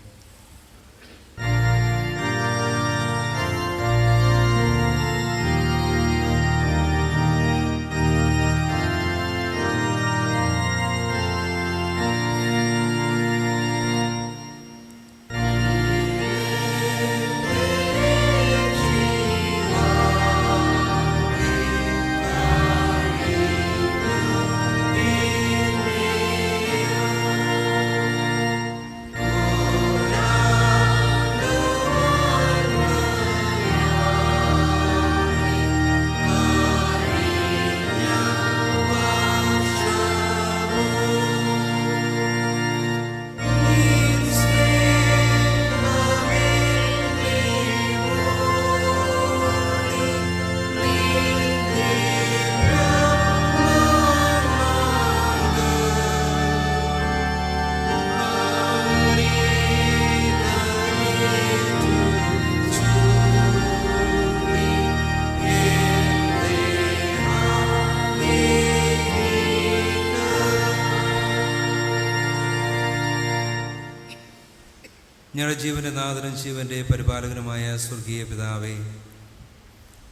ഞങ്ങളുടെ ജീവൻ്റെ നാഥനും ജീവൻ്റെ പരിപാലകനുമായ സ്വർഗീയ പിതാവേ,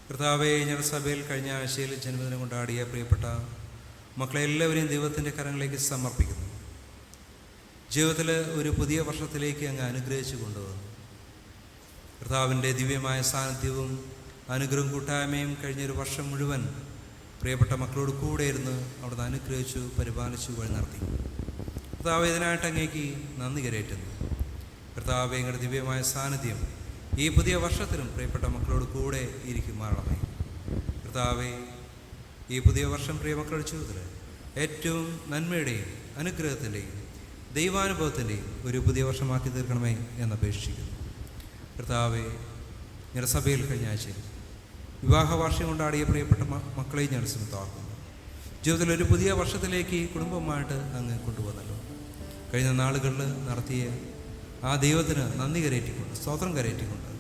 കർത്താവേ, ഞങ്ങളുടെ സഭയിൽ കഴിഞ്ഞ ആഴ്ചയിൽ ജന്മദിനം കൊണ്ടാടിയ പ്രിയപ്പെട്ട മക്കളെ എല്ലാവരെയും ദൈവത്തിൻ്റെ കരങ്ങളിലേക്ക് സമർപ്പിക്കുന്നു. ജീവിതത്തിൽ ഒരു പുതിയ വർഷത്തിലേക്ക് അങ്ങ് അനുഗ്രഹിച്ചു കൊണ്ടുവന്നു. കർത്താവിൻ്റെ ദിവ്യമായ സാന്നിധ്യവും അനുഗ്രഹം കൂട്ടായ്മയും കഴിഞ്ഞൊരു വർഷം മുഴുവൻ പ്രിയപ്പെട്ട മക്കളോട് കൂടെ ഇരുന്ന് അവിടുന്ന് അനുഗ്രഹിച്ചു പരിപാലിച്ചു വഴി നടത്തി. കർത്താവ്, ഇതിനായിട്ട് അങ്ങേക്ക് നന്ദി കരയറ്റുന്നു. കർത്താവേ, ഞങ്ങളുടെ ദിവ്യമായ സാന്നിധ്യം ഈ പുതിയ വർഷത്തിലും പ്രിയപ്പെട്ട മക്കളോട് കൂടെ ഇരിക്കുമാറണമേ. കർത്താവേ, ഈ പുതിയ വർഷം പ്രിയമക്കളുടെ ജീവിതത്തിൽ ഏറ്റവും നന്മയുടെയും അനുഗ്രഹത്തിൻ്റെയും ദൈവാനുഭവത്തിൻ്റെയും ഒരു പുതിയ വർഷമാക്കി തീർക്കണമേ എന്നപേക്ഷിക്കുന്നു. കർത്താവേ, ഞങ്ങളുടെ സഭയിൽ കഴിഞ്ഞ ആഴ്ചയിൽ വിവാഹ വാർഷികം കൊണ്ടാടിയ പ്രിയപ്പെട്ട മക്കളെയും ഞാൻ സ്മൃതാർക്കുന്നു. ജീവിതത്തിൽ ഒരു പുതിയ വർഷത്തിലേക്ക് കുടുംബമായിട്ട് അങ്ങ് കൊണ്ടുപോകുന്നല്ലോ. കഴിഞ്ഞ നാളുകളിൽ നടത്തിയ ആ ദൈവത്തിന് നന്ദി കരയറ്റിക്കൊണ്ട്, സ്തോത്രം കരയറ്റിക്കൊണ്ട്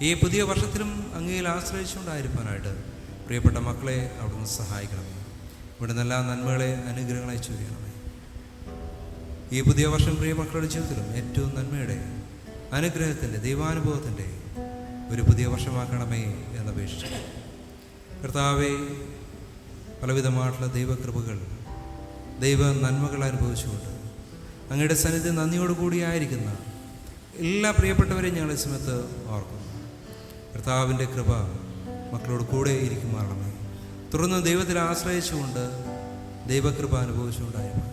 ഈ പുതിയ വർഷത്തിലും അങ്ങയിൽ ആശ്രയിച്ചുകൊണ്ടായിരിക്കാനായിട്ട് പ്രിയപ്പെട്ട മക്കളെ അവിടുന്ന് സഹായിക്കണമേ. ഇവിടെ നല്ല നന്മകളെ, അനുഗ്രഹങ്ങളെ ചൊരിയണമേ. ഈ പുതിയ വർഷം പ്രിയ മക്കളുടെ ജീവിതത്തിലും ഏറ്റവും നന്മയുടെ, അനുഗ്രഹത്തിൻ്റെ, ദൈവാനുഭവത്തിൻ്റെ ഒരു പുതിയ വർഷമാക്കണമേ എന്നപേക്ഷിച്ചു. കർത്താവേ, പലവിധമായിട്ടുള്ള ദൈവകൃപകൾ, ദൈവ നന്മകൾ അനുഭവിച്ചുകൊണ്ട് അങ്ങയുടെ സന്നിധി നന്ദിയോടുകൂടിയായിരിക്കുന്ന എല്ലാ പ്രിയപ്പെട്ടവരെയും ഞങ്ങൾ ഈ സമയത്ത് ഓർക്കുന്നു. കർത്താവിൻ്റെ കൃപ മക്കളോട് കൂടെ ഇരിക്കുമാറണമേ. തുടർന്ന് ദൈവത്തിൽ ആശ്രയിച്ചുകൊണ്ട് ദൈവകൃപ അനുഭവിച്ചുകൊണ്ടായിരുന്നു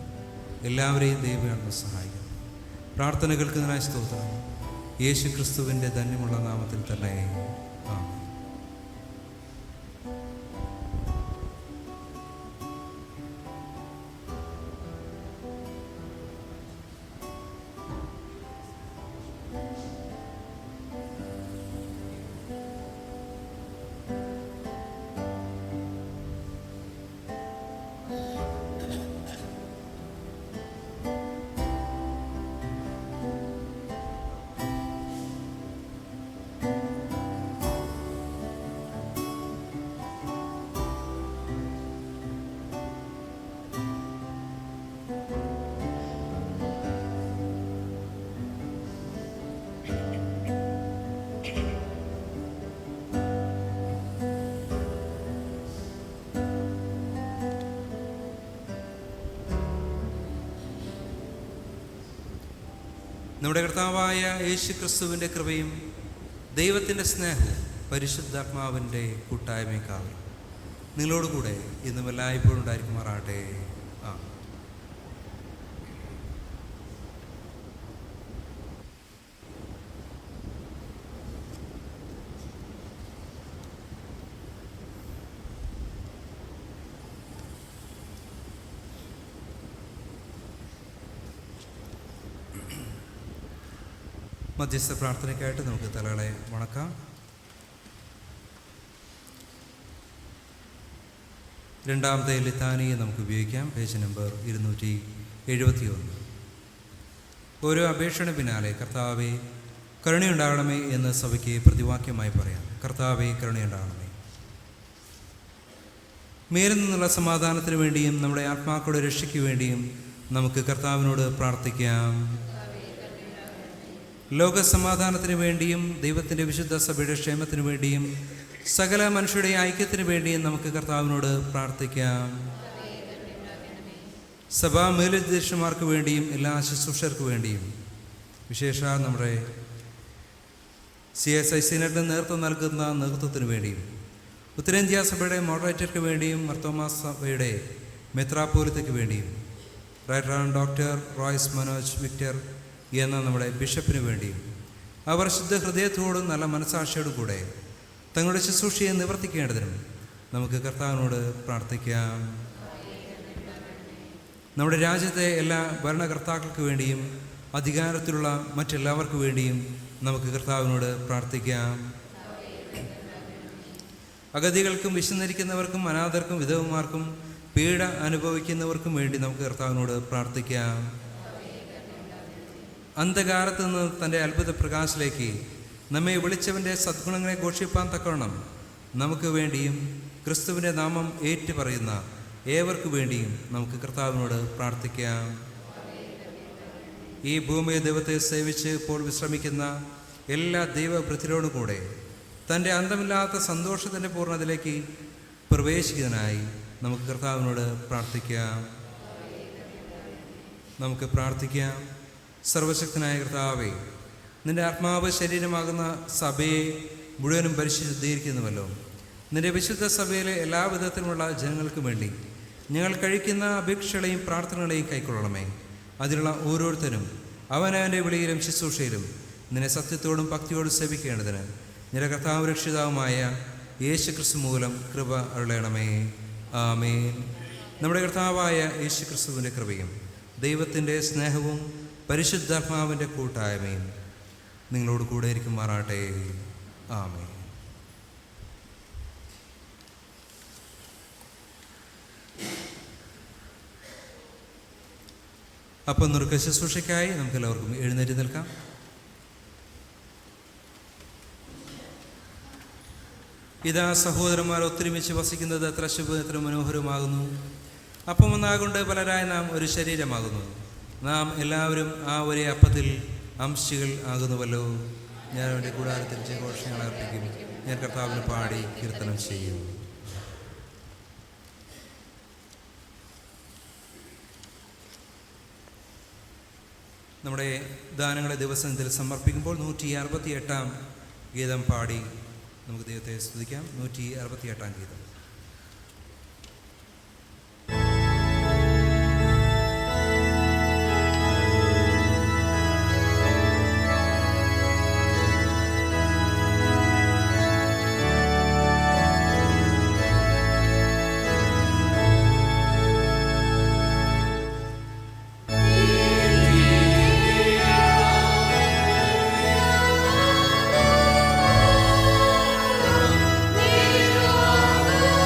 എല്ലാവരെയും ദൈവമാണ് സഹായിക്കുന്നത്. പ്രാർത്ഥന കേൾക്കുന്നതിനായി സ്തോത്രം. യേശു ക്രിസ്തുവിൻ്റെ ധന്യമുള്ള നാമത്തിൽ തന്നെ ആമേൻ. നമ്മുടെ കർത്താവായ യേശു ക്രിസ്തുവിൻ്റെ കൃപയും ദൈവത്തിൻ്റെ സ്നേഹവും പരിശുദ്ധാത്മാവിൻ്റെ കൂട്ടായ്മയ്ക്കാവും നിങ്ങളോടുകൂടെ ഇന്നും എല്ലായ്പ്പോഴും ഉണ്ടായിരിക്കുമാറാട്ടെ. മധ്യസ്ഥ പ്രാർത്ഥനയ്ക്കായിട്ട് നമുക്ക് തലകളെ വണക്കാം. രണ്ടാമത്തെ ലിത്താനിയെ നമുക്ക് ഉപയോഗിക്കാം. Page number 271. ഓരോ അപേക്ഷയുടെ പിന്നാലെ കർത്താവേ കരുണയുണ്ടാകണമേ എന്ന് സഭയ്ക്ക് പ്രതിവാക്യമായി പറയാം. കർത്താവേ കരുണയുണ്ടാകണമേ. മേലിൽ നിന്നുള്ള സമാധാനത്തിന് വേണ്ടിയും നമ്മുടെ ആത്മാക്കളുടെ രക്ഷയ്ക്ക് വേണ്ടിയും നമുക്ക് കർത്താവിനോട് പ്രാർത്ഥിക്കാം. ലോകസമാധാനത്തിന് വേണ്ടിയും ദൈവത്തിൻ്റെ വിശുദ്ധ സഭയുടെ ക്ഷേമത്തിന് വേണ്ടിയും സകല മനുഷ്യരുടെ ഐക്യത്തിന് വേണ്ടിയും നമുക്ക് കർത്താവിനോട് പ്രാർത്ഥിക്കാം. സഭാ മേലധ്യക്ഷന്മാർക്ക് വേണ്ടിയും എല്ലാ ശുശ്രൂഷകർക്ക് വേണ്ടിയും, വിശേഷ നമ്മുടെ CSI സിനഡിന് നേതൃത്വം നൽകുന്ന നേതൃത്വത്തിന് വേണ്ടിയും, ഉത്തരേന്ത്യാ സഭയുടെ മോഡറേറ്റർക്ക് വേണ്ടിയും, മർത്തോമാ സഭയുടെ മെത്രാപ്പോലിത്തയ്ക്ക് വേണ്ടിയും, writer doctor Royce Manoj Victor എന്ന നമ്മുടെ ബിഷപ്പിന് വേണ്ടിയും, അവർ ശുദ്ധ ഹൃദയത്തോടും നല്ല മനസാക്ഷിയോടും കൂടെ തങ്ങളുടെ ശുശ്രൂഷയെ നിവർത്തിക്കേണ്ടതിനും നമുക്ക് കർത്താവിനോട് പ്രാർത്ഥിക്കാം. നമ്മുടെ രാജ്യത്തെ എല്ലാ ഭരണകർത്താക്കൾക്ക് വേണ്ടിയും അധികാരത്തിലുള്ള മറ്റെല്ലാവർക്കു വേണ്ടിയും നമുക്ക് കർത്താവിനോട് പ്രാർത്ഥിക്കാം. അഗതികൾക്കും വിശന്നിരിക്കുന്നവർക്കും അനാഥർക്കും വിധവമാർക്കും പീഡ അനുഭവിക്കുന്നവർക്കും വേണ്ടി നമുക്ക് കർത്താവിനോട് പ്രാർത്ഥിക്കാം. അന്ധകാരത്ത് നിന്ന് തൻ്റെ അത്ഭുത പ്രകാശത്തിലേക്ക് നമ്മെ വിളിച്ചവൻ്റെ സദ്ഗുണങ്ങളെ ഘോഷിപ്പാൻ തക്കവണ്ണം നമുക്ക് വേണ്ടിയും ക്രിസ്തുവിൻ്റെ നാമം ഏറ്റുപറയുന്ന ഏവർക്കു വേണ്ടിയും നമുക്ക് കർത്താവിനോട് പ്രാർത്ഥിക്കാം. ഈ ഭൂമിയെ ദൈവത്തെ സേവിച്ച് ഇപ്പോൾ വിശ്രമിക്കുന്ന എല്ലാ ദൈവഭൃത്യരോടും കൂടെ തൻ്റെ അന്തമില്ലാത്ത സന്തോഷത്തിൻ്റെ പൂർണ്ണതയിലേക്ക് പ്രവേശിക്കുന്നതിനായി നമുക്ക് കർത്താവിനോട് പ്രാർത്ഥിക്കാം. നമുക്ക് പ്രാർത്ഥിക്കാം. സർവശക്തനായ കർത്താവേ, നിൻ്റെ ആത്മാവ് ശരീരമാകുന്ന സഭയെ മുഴുവനും പരിശുദ്ധീകരിക്കുന്നുവല്ലോ. നിൻ്റെ വിശുദ്ധ സഭയിലെ എല്ലാ വിധത്തിലുമുള്ള ജനങ്ങൾക്ക് വേണ്ടി ഞങ്ങൾ കഴിക്കുന്ന അപേക്ഷകളെയും പ്രാർത്ഥനകളെയും കൈക്കൊള്ളണമേ. അതിലുള്ള ഓരോരുത്തരും അവനവൻ്റെ വിളിയിലും ശുശ്രൂഷയിലും നിന്നെ സത്യത്തോടും ഭക്തിയോടും സേവിക്കേണ്ടതിന് നിന്റെ കർത്താവ് രക്ഷിതാവുമായ യേശു ക്രിസ്തു മൂലം കൃപ അരുളണമേ. ആമേൻ. നമ്മുടെ കർത്താവായ യേശു ക്രിസ്തുവിൻ്റെ കൃപയും ദൈവത്തിൻ്റെ സ്നേഹവും പരിശുദ്ധാത്മാവിൻ്റെ കൂട്ടായ്മയും നിങ്ങളോട് കൂടെ ഇരിക്കുമാറാട്ടെ. ആമേൻ. അപ്പം നുറുക്ക ശുശ്രൂഷയ്ക്കായി നമുക്കെല്ലാവർക്കും എഴുന്നേറ്റ് നിൽക്കാം. ഇതാ സഹോദരന്മാർ ഒത്തൊരുമിച്ച് വസിക്കുന്നത് എത്ര ശുഭവും എത്ര മനോഹരമാകുന്നു. അപ്പം ഒന്നാകൊണ്ട് പലരായ നാം ഒരു ശരീരമാകുന്നു. നാം എല്ലാവരും ആ ഒരേ അപ്പത്തിൽ അംശികൾ ആകുന്നുവല്ലോ. ഞാൻ അവൻ്റെ കൂടാരത്തിൽ ജയഘോഷങ്ങൾ അർപ്പിക്കും. ഞാൻ കർത്താവിന് പാടി കീർത്തനം ചെയ്യും. നമ്മുടെ ദാനങ്ങളെ ദിവസത്തിൽ സമർപ്പിക്കുമ്പോൾ 168 ഗീതം പാടി നമുക്ക് ദൈവത്തെ സ്തുതിക്കാം. 168 ഗീതം. Oh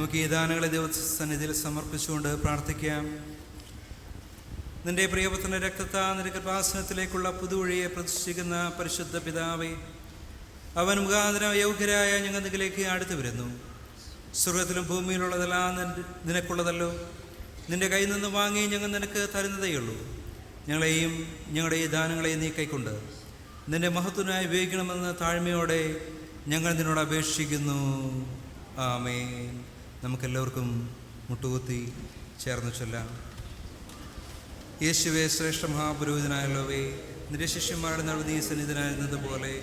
നമുക്ക് ഈ ദാനങ്ങളെ ദൈവസന്നിധിയിൽ സമർപ്പിച്ചുകൊണ്ട് പ്രാർത്ഥിക്കാം. നിന്റെ പ്രിയപുത്രന്റെ രക്തത്താ നിന്റെ കൃപാസനത്തിലേക്കുള്ള പുതുവഴിയെ പ്രതിഷ്ഠിക്കുന്ന പരിശുദ്ധ പിതാവേ, അവൻ മുഖാന്തരം യോഗ്യരായ ഞങ്ങളിലേക്ക് അടുത്തു വരുന്നു. സ്വർഗത്തിലും ഭൂമിയിലുള്ളതെല്ലാം നിനക്കുള്ളതല്ലോ. നിന്റെ കയ്യിൽ നിന്ന് വാങ്ങി ഞങ്ങൾ നിനക്ക് തരുന്നതേയുള്ളൂ. ഞങ്ങളെയും ഞങ്ങളുടെ ഈ ദാനങ്ങളെയും നീ കൈക്കൊണ്ട് നിന്റെ മഹത്വനായി ഉപയോഗിക്കണമെന്ന് താഴ്മയോടെ ഞങ്ങൾ നിന്നോട് അപേക്ഷിക്കുന്നു. ആമേൻ. നമുക്കെല്ലാവർക്കും മുട്ടുകുത്തി ചേർന്ന് ചൊല്ലാം. യേശുവേ, ശ്രേഷ്ഠ മഹാപുരോഹിതനായുള്ളവേ, നിന്റെ ശിഷ്യന്മാരുടെ നടുവിൽ നീ സന്നിധനായിരുന്നതുപോലെ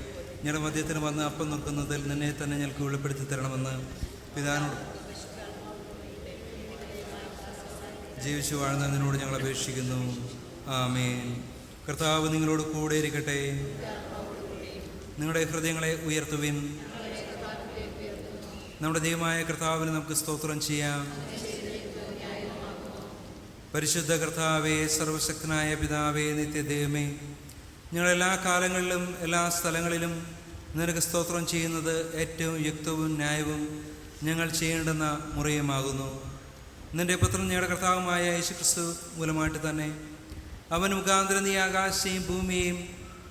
ഞങ്ങളുടെ മധ്യത്തിന് വന്ന് അപ്പം നിൽക്കുന്നതിൽ നിന്നെ തന്നെ ഞങ്ങൾക്ക് വെളിപ്പെടുത്തി തരണമെന്ന് പിതാവിനോട് ജീവിച്ചു വാഴുന്ന നിന്നോട് ഞങ്ങൾ അപേക്ഷിക്കുന്നു. ആമേൻ. കർത്താവ് നിങ്ങളോട് കൂടെ ഇരിക്കട്ടെ. നിങ്ങളുടെ ഹൃദയങ്ങളെ ഉയർത്തുവിൻ. നമ്മുടെ ദൈവമായ കർത്താവിന് നമുക്ക് സ്തോത്രം ചെയ്യാം. പരിശുദ്ധ കർത്താവേ, സർവശക്തനായ പിതാവേ, നിത്യദൈവമേ, ഞങ്ങളെല്ലാ കാലങ്ങളിലും എല്ലാ സ്ഥലങ്ങളിലും നിനക്ക് സ്തോത്രം ചെയ്യുന്നത് ഏറ്റവും യുക്തവും ന്യായവും ഞങ്ങൾ ചെയ്യേണ്ടുന്ന മുറയുമാകുന്നു. നിന്റെ പുത്രൻ ഞങ്ങളുടെ കർത്താവുമായ യേശുക്രിസ്തു മൂലമായിട്ട് തന്നെ അവൻ മുഖാന്തരം നീ ആകാശത്തെയും ഭൂമിയെയും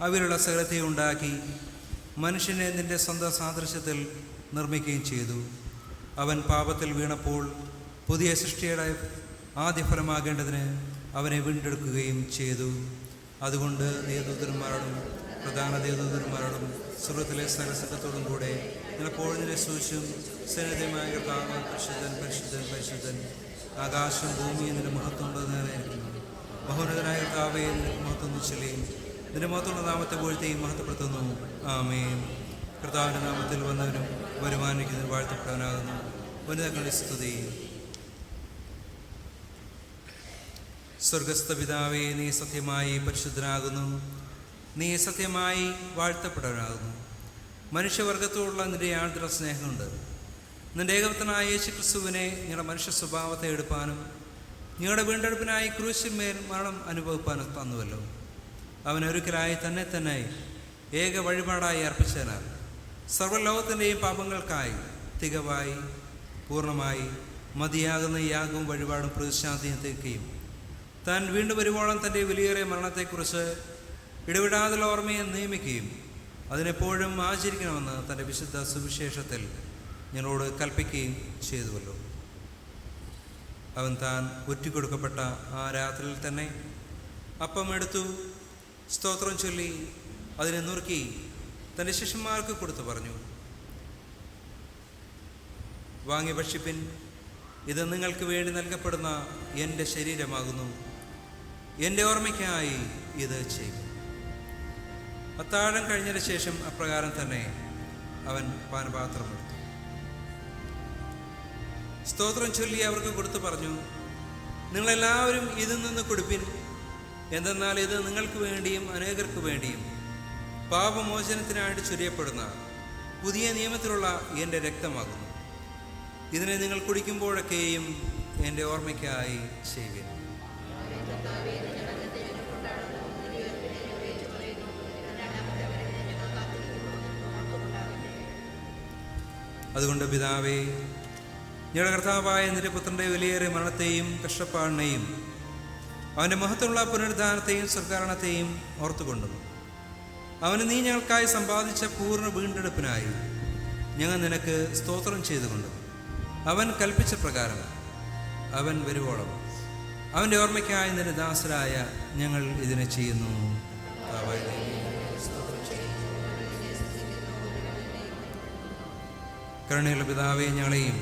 അവയിലുള്ള സകലത്തെയും ഉണ്ടാക്കി മനുഷ്യനെ നിന്റെ സ്വന്തം സാദൃശ്യത്തിൽ നിർമ്മിക്കുകയും ചെയ്തു. അവൻ പാപത്തിൽ വീണപ്പോൾ പുതിയ സൃഷ്ടിയുടെ ആദ്യഫലമാകേണ്ടതിന് അവനെ വീണ്ടെടുക്കുകയും ചെയ്തു. അതുകൊണ്ട് ദേവദൂതന്മാരോടും പ്രധാന ദേവദൂതന്മാരോടും സ്വർഗ്ഗത്തിലെ സകലസംഘത്തോടും കൂടെ ഞങ്ങളെപ്പോഴും നിന്നെ സ്തുതിച്ചും സന്നിധിയുമായ കർത്താവ് പരിശുദ്ധൻ പരിശുദ്ധൻ പരിശുദ്ധൻ, ആകാശം ഭൂമിയും നിന്റെ മഹത്വം ഉണ്ടെന്നായിരിക്കുന്നു. മഹോന്നതനായ കർത്താവേ, നിനക്ക് മഹത്വം നിശ്ചലയും നിന്റെ മഹത്വമുള്ള നാമത്തെ പോഴത്തെയും മഹത്വപ്പെടുത്തുന്നു. ആമേൻ. കർത്താവിൻ്റെ നാമത്തിൽ വന്നവനും വരുമാനിക്കുന്നതിന് വാഴ്ത്തപ്പെടാനാകുന്നു. വനിതകളുടെ സ്തുതി. സ്വർഗസ്ഥ പിതാവേ, നീ സത്യമായി പരിശുദ്ധനാകുന്നു. നീ സത്യമായി വാഴ്ത്തപ്പെടാനാകുന്നു. മനുഷ്യവർഗത്തോടുള്ള നിന്റെ ആർദ്ര സ്നേഹമുണ്ട്. നിന്റെ ഏകപുത്രനായ യേശുക്രിസ്തുവിനെ ഞങ്ങളുടെ മനുഷ്യ സ്വഭാവത്തെ എടുപ്പാനും ഞങ്ങളുടെ വീണ്ടെടുപ്പിനായി ക്രൂശിന്മേൽ മരണം അനുഭവിപ്പാനും തന്നുവല്ലോ. അവനൊരിക്കലായി തന്നെ ഏക വഴിപാടായി അർപ്പിച്ചതിനാൽ സർവ്വലോകത്തിൻ്റെയും പാപങ്ങൾക്കായി തികവായി പൂർണ്ണമായി മതിയാകുന്ന യാഗവും വഴിപാടും പ്രതിശാന്തിയും തീർക്കുകയും താൻ വീണ്ടും വരുവോളം തൻ്റെ വിലയേറിയ മരണത്തെക്കുറിച്ച് ഇടവിടാതുള്ള ഓർമ്മയെ നിയമിക്കുകയും അതിനെപ്പോഴും ആചരിക്കണമെന്ന് തൻ്റെ വിശുദ്ധ സുവിശേഷത്തിൽ ഞങ്ങളോട് കൽപ്പിക്കുകയും ചെയ്തുവല്ലോ. അവൻ താൻ ഒറ്റിക്കൊടുക്കപ്പെട്ട ആ രാത്രിയിൽ തന്നെ അപ്പം എടുത്തു, സ്തോത്രം ചൊല്ലി അതിനെ നുറുക്കി തൻ്റെ ശിഷ്യന്മാർക്ക് കൊടുത്തു പറഞ്ഞു, വാങ്ങി ഭക്ഷിപ്പിൻ, ഇത് നിങ്ങൾക്ക് വേണ്ടി നൽകപ്പെടുന്ന എൻ്റെ ശരീരമാകുന്നു. എൻ്റെ ഓർമ്മയ്ക്കായി ഇത് ചെയ്യും. അത്താഴം കഴിഞ്ഞതിന് ശേഷം അപ്രകാരം തന്നെ അവൻ പാനപാത്രമെടുത്തു, സ്തോത്രം ചൊല്ലി അവർക്ക് കൊടുത്തു പറഞ്ഞു, നിങ്ങളെല്ലാവരും ഇതിൽ നിന്ന് കുടിപ്പിൻ. എന്തെന്നാൽ ഇത് നിങ്ങൾക്ക് വേണ്ടിയും അനേകർക്ക് വേണ്ടിയും പാപമോചനത്തിനായിട്ട് ചൊരിയപ്പെടുന്ന പുതിയ നിയമത്തിലുള്ള എൻ്റെ രക്തമാകുന്നു. ഇതിനെ നിങ്ങൾ കുടിക്കുമ്പോഴൊക്കെയും എൻ്റെ ഓർമ്മയ്ക്കായി ചെയ്യുവിൻ. അതുകൊണ്ട് പിതാവേ, ഞങ്ങളുടെ കർത്താവായ നിന്റെ പുത്രൻ്റെ വിലയേറിയ മരണത്തെയും കഷ്ടപ്പാടിനെയും അവൻ്റെ മഹത്വമുള്ള പുനരുദ്ധാനത്തെയും സ്വർഗ്ഗാരോഹണത്തെയും ഓർത്തുകൊണ്ടും അവന് നീ ഞങ്ങൾക്കായി സമ്പാദിച്ച പൂർണ്ണ വീണ്ടെടുപ്പിനായി ഞങ്ങൾ നിനക്ക് സ്തോത്രം ചെയ്തുകൊണ്ട് അവൻ കൽപ്പിച്ച പ്രകാരം അവൻ വരുവോളം അവൻ്റെ ഓർമ്മയ്ക്കായി നിന്റെ ദാസരായ ഞങ്ങൾ ഇതിനെ ചെയ്യുന്നു. കരുണയുള്ള പിതാവേ, ഞങ്ങളെയും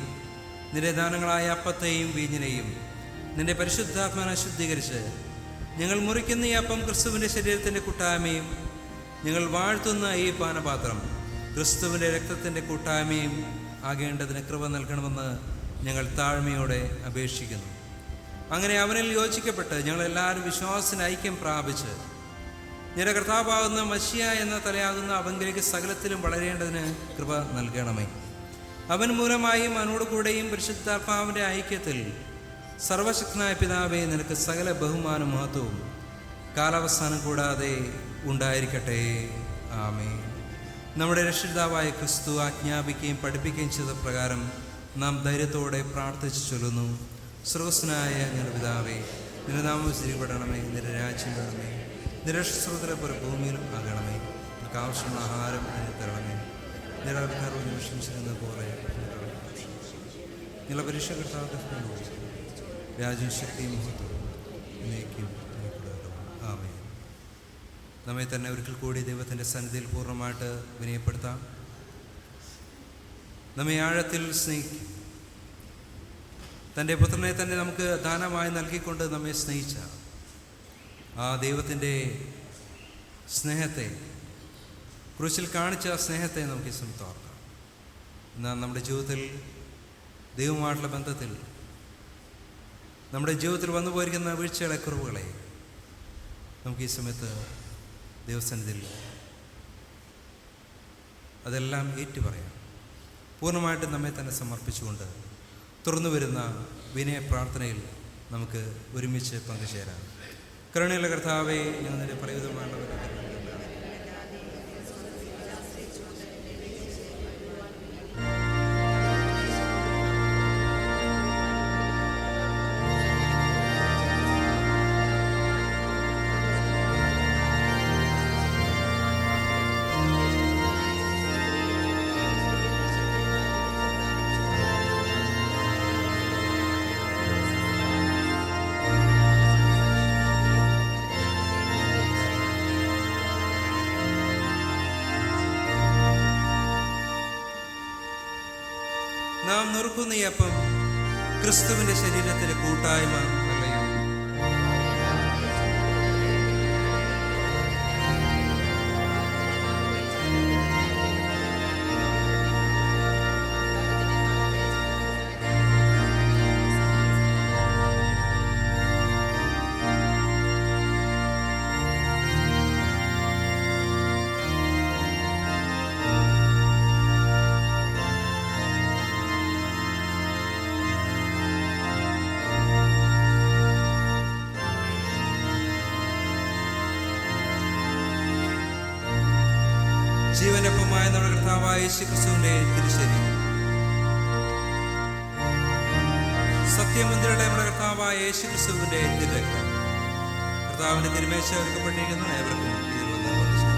നിന്റെ ദാനങ്ങളായ അപ്പത്തെയും വീഞ്ഞിനെയും നിന്റെ പരിശുദ്ധാത്മാവിനെ ശുദ്ധീകരിച്ച് ഞങ്ങൾ മുറിക്കുന്ന ഈ അപ്പം ക്രിസ്തുവിൻ്റെ ശരീരത്തിൻ്റെ കൂട്ടായ്മയും ഞങ്ങൾ വാഴ്ത്തുന്ന ഈ പാനപാത്രം ക്രിസ്തുവിൻ്റെ രക്തത്തിൻ്റെ കൂട്ടായ്മയും ആകേണ്ടതിന് കൃപ നൽകണമെന്ന് ഞങ്ങൾ താഴ്മയോടെ അപേക്ഷിക്കുന്നു. അങ്ങനെ അവനിൽ യോജിക്കപ്പെട്ട് ഞങ്ങളെല്ലാവരും വിശ്വാസത്തിന് ഐക്യം പ്രാപിച്ച് ഞങ്ങളുടെ കർത്താവാകുന്ന മശിയ എന്ന തലയാകുന്ന അവങ്കിലേക്ക് സകലത്തിലും വളരേണ്ടതിന് കൃപ നൽകണമേ. അവൻ മൂലമായും അവനോടുകൂടെയും പരിശുദ്ധാത്മാവിൻ്റെ ഐക്യത്തിൽ സർവശക്തനായ പിതാവേ, നിനക്ക് സകല ബഹുമാന മഹത്വവും കാലാവസാനം കൂടാതെ ഉണ്ടായിരിക്കട്ടെ. ആമേൻ. നമ്മുടെ രക്ഷിതാവായ ക്രിസ്തു ആജ്ഞാപിക്കുകയും പഠിപ്പിക്കുകയും ചെയ്ത പ്രകാരം നാം ധൈര്യത്തോടെ പ്രാർത്ഥിച്ചു ചൊല്ലുന്നു. സ്രോതസ്സനായ ഞങ്ങളുടെ പിതാവേ, നിന്റെ നാമം സ്ഥിരപ്പെടണമേ, നിന്റെ രാജ്യം വരണമേ, നിരക്ഷസ്രോതരെ പോലെ ഭൂമിയിലും ആകണമേ. നിനക്ക് ആവശ്യമുള്ള ആഹാരം എനിക്ക് തരണമേ. നിങ്ങളുടെ ആൾക്കാർ വിമർശിച്ചിരുന്നത് പോലെ നിങ്ങളുടെ പരീക്ഷ കിട്ടാത്ത രാജ്യം ശക്തിയും മഹത്വവും എന്നേക്കും ആമേൻ. നമ്മെ തന്നെ ഒരിക്കൽ കൂടി ദൈവത്തിൻ്റെ സന്നിധിയിൽ പൂർണ്ണമായിട്ട് വിനയപ്പെടുത്താം. നമ്മെ ആഴത്തിൽ സ്നേഹിക്കും. തൻ്റെ പുത്രനെ തന്നെ നമുക്ക് ദാനമായി നൽകിക്കൊണ്ട് നമ്മെ സ്നേഹിച്ച ആ ദൈവത്തിൻ്റെ സ്നേഹത്തെ, ക്രൂശിൽ കാണിച്ച സ്നേഹത്തെ നമുക്ക് ഈ സമയത്ത് ഓർക്കാം. എന്നാൽ നമ്മുടെ ജീവിതത്തിൽ ദൈവവുമായിട്ടുള്ള ബന്ധത്തിൽ, നമ്മുടെ ജീവിതത്തിൽ വന്നു പോയിരിക്കുന്ന വീഴ്ചകളെ, കുറവുകളെ നമുക്ക് ഈ സമയത്ത് ദൈവസന്നിധിയിൽ അതെല്ലാം ഏറ്റുപറയാം. പൂർണ്ണമായിട്ട് നമ്മെ തന്നെ സമർപ്പിച്ചുകൊണ്ട് തുറന്നു വരുന്ന വിനയ പ്രാർത്ഥനയിൽ നമുക്ക് ഒരുമിച്ച് പങ്കുചേരാം. കരുണയുള്ള കർത്താവേ, ഞങ്ങളുടെ പ്രയുതമായുള്ളവരെ നാം നുറുക്കുന്ന ഈ അപ്പം ക്രിസ്തുവിൻ്റെ ശരീരത്തിൻ്റെ കൂട്ടായ്മ അല്ലയോ? ജീവനൊപ്പമായ നമ്മുടെ കർത്താവായ യേശു ക്രിസ്തുവിന്റെ തിരുശരീരം, സത്യമന്ത്രിയുടെ നമ്മുടെ കർത്താവായ യേശു ക്രിസ്തുവിന്റെ തിരുരക്തം, കർത്താവിന്റെ തിരുമേശ ഒരുക്കപ്പെട്ടിരിക്കുന്നു. ഏവർക്കും ഇതിൽ വന്ന് വന്ദിച്ചു.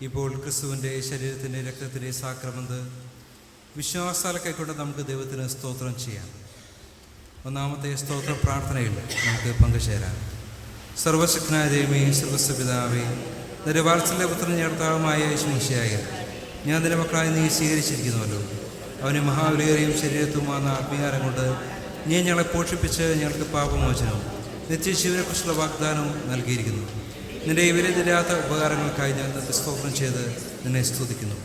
ഇപ്പോൾ ക്രിസ്തുവിൻ്റെ ശരീരത്തിൻ്റെ രക്തത്തിൻ്റെ സാക്രമന്ത് വിശ്വാസാൽ കൈക്കൊണ്ട് നമുക്ക് ദൈവത്തിന് സ്തോത്രം ചെയ്യാം. ഒന്നാമത്തെ സ്തോത്ര പ്രാർത്ഥനയിൽ നമുക്ക് പങ്കുചേരാം. സർവശക്തനായ ദൈവമേ, സർവസ്വപിതാവേ, നിന്റെ വാത്സല്യപുത്രൻ കർത്താവുമായ യേശുമിശിഹായേ, ഞാൻ നിന്റെ മക്കളായി നീ സ്വീകരിച്ചിരിക്കുന്നുവല്ലോ. അവന് മഹാവിലയേറിയും ശരീരത്തുമാകുന്ന ആത്മീകാരം കൊണ്ട് നീ ഞങ്ങളെ പോഷിപ്പിച്ച് ഞങ്ങൾക്ക് പാപമോചനവും നിത്യജീവനെക്കുറിച്ചുള്ള വാഗ്ദാനവും നൽകിയിരിക്കുന്നു. നിന്റെ വിലതിരാത്ത ഉപകാരങ്ങൾക്കായി ഞാൻ നിന്റെ സ്തോത്രം ചെയ്ത് നിന്നെ സ്തുതിക്കുന്നു.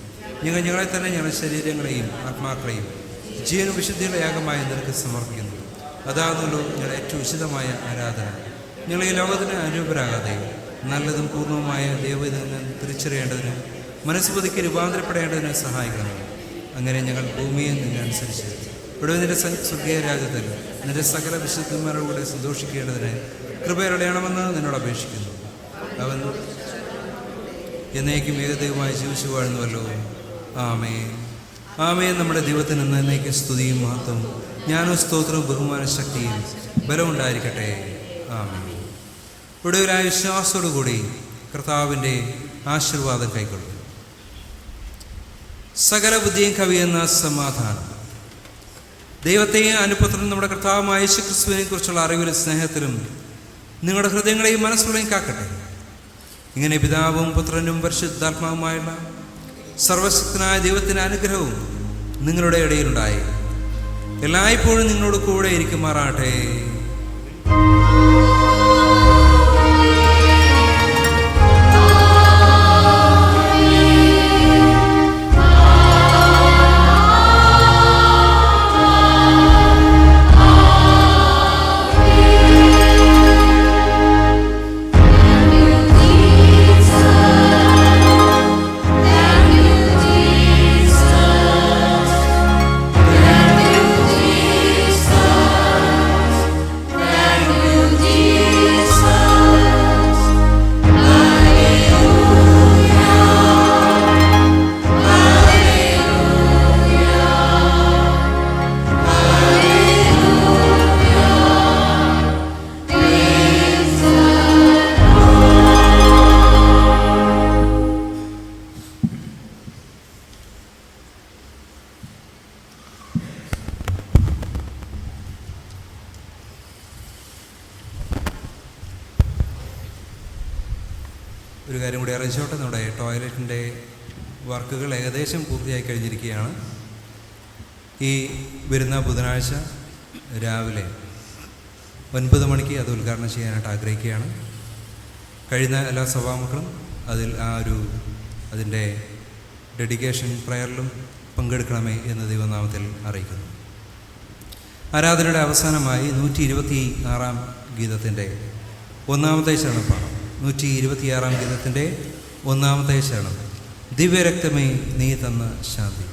ഞങ്ങളെ തന്നെ ഞങ്ങളുടെ ശരീരങ്ങളെയും ആത്മാക്കളെയും ജീവനും വിശുദ്ധിയുടെ യാഗമായി നിനക്ക് സമർപ്പിക്കുന്നു. അതാകുന്നല്ലോ ഞങ്ങളുടെ ഏറ്റവും ഉചിതമായ ആരാധന. ഞങ്ങൾ ഈ ലോകത്തിന് അനുരൂപരാകാതെ നല്ലതും പൂർണ്ണവുമായ ദൈവത്തിൽ തിരിച്ചറിയേണ്ടതിന് മനസ്സ് പുതുക്കി രൂപാന്തരപ്പെടേണ്ടതിന് സഹായിക്കണം. അങ്ങനെ ഞങ്ങൾ ഭൂമിയെ നിന്നനുസരിച്ച് ഇവിടെ നിന്റെ സ്വർഗീയ രാജ്യത്തിൽ നിന്റെ സകല വിശുദ്ധന്മാരോടുകൂടെ സന്തോഷിക്കേണ്ടതിന് കൃപയറിയണമെന്ന് നിന്നോട് അപേക്ഷിക്കുന്നു. അവൻ എന്നേക്കും ഏകദൈവമായി ജീവിച്ചു വാഴുന്നുവല്ലോ. ആമേൻ. ആമേൻ. നമ്മുടെ ദൈവത്തിന് എന്നേക്കും സ്തുതിയും മഹത്വവും ജ്ഞാനവും സ്തോത്രവും ബഹുമാന ശക്തിയും ബലമുണ്ടായിരിക്കട്ടെ. ആമേൻ. ഒടുവിലായ വിശ്വാസത്തോടുകൂടി കർത്താവിൻ്റെ ആശീർവാദം കൈക്കൊള്ളും. സകല ബുദ്ധിയും കവിയുന്ന സമാധാനം ദൈവത്തെയും അനുപുത്രനും നമ്മുടെ കർത്താവുമായ യേശുക്രിസ്തുവിനെ കുറിച്ചുള്ള അറിവിലും സ്നേഹത്തിലും നിങ്ങളുടെ ഹൃദയങ്ങളെയും മനസ്സുകളെയും കാക്കട്ടെ. ഇങ്ങനെ പിതാവും പുത്രനും പരിശുദ്ധാത്മാവുമായുള്ള സർവശക്തനായ ദൈവത്തിൻ്റെ അനുഗ്രഹവും നിങ്ങളുടെ ഇടയിലുണ്ടായി എല്ലായ്പ്പോഴും നിങ്ങളോട് കൂടെ ഇരിക്കുമാറാട്ടെ. ഒരു കാര്യം കൂടി അറിയിച്ചോട്ടെ, നമ്മുടെ ടോയ്ലറ്റിൻ്റെ വർക്കുകൾ ഏകദേശം പൂർത്തിയായി കഴിഞ്ഞിരിക്കുകയാണ്. ഈ വരുന്ന ബുധനാഴ്ച രാവിലെ 9 മണിക്ക് അത് ഉദ്ഘാടനം ചെയ്യാനായിട്ട് ആഗ്രഹിക്കുകയാണ്. കഴിയുന്ന എല്ലാ സഭാമക്കളും അതിൻ്റെ ഡെഡിക്കേഷൻ പ്രയറിലും പങ്കെടുക്കണമേ എന്ന് ദൈവനാമത്തിൽ അറിയിക്കുന്നു. ആരാധനയുടെ അവസാനമായി 126 ഗീതത്തിൻ്റെ 1-ാമത്തെ ശരണം പാടാം. 126 ഗീതത്തിൻ്റെ 1-ാമത്തെ ശരണം. ദിവ്യരക്തമേ നീ തന്ന ശാന്തി.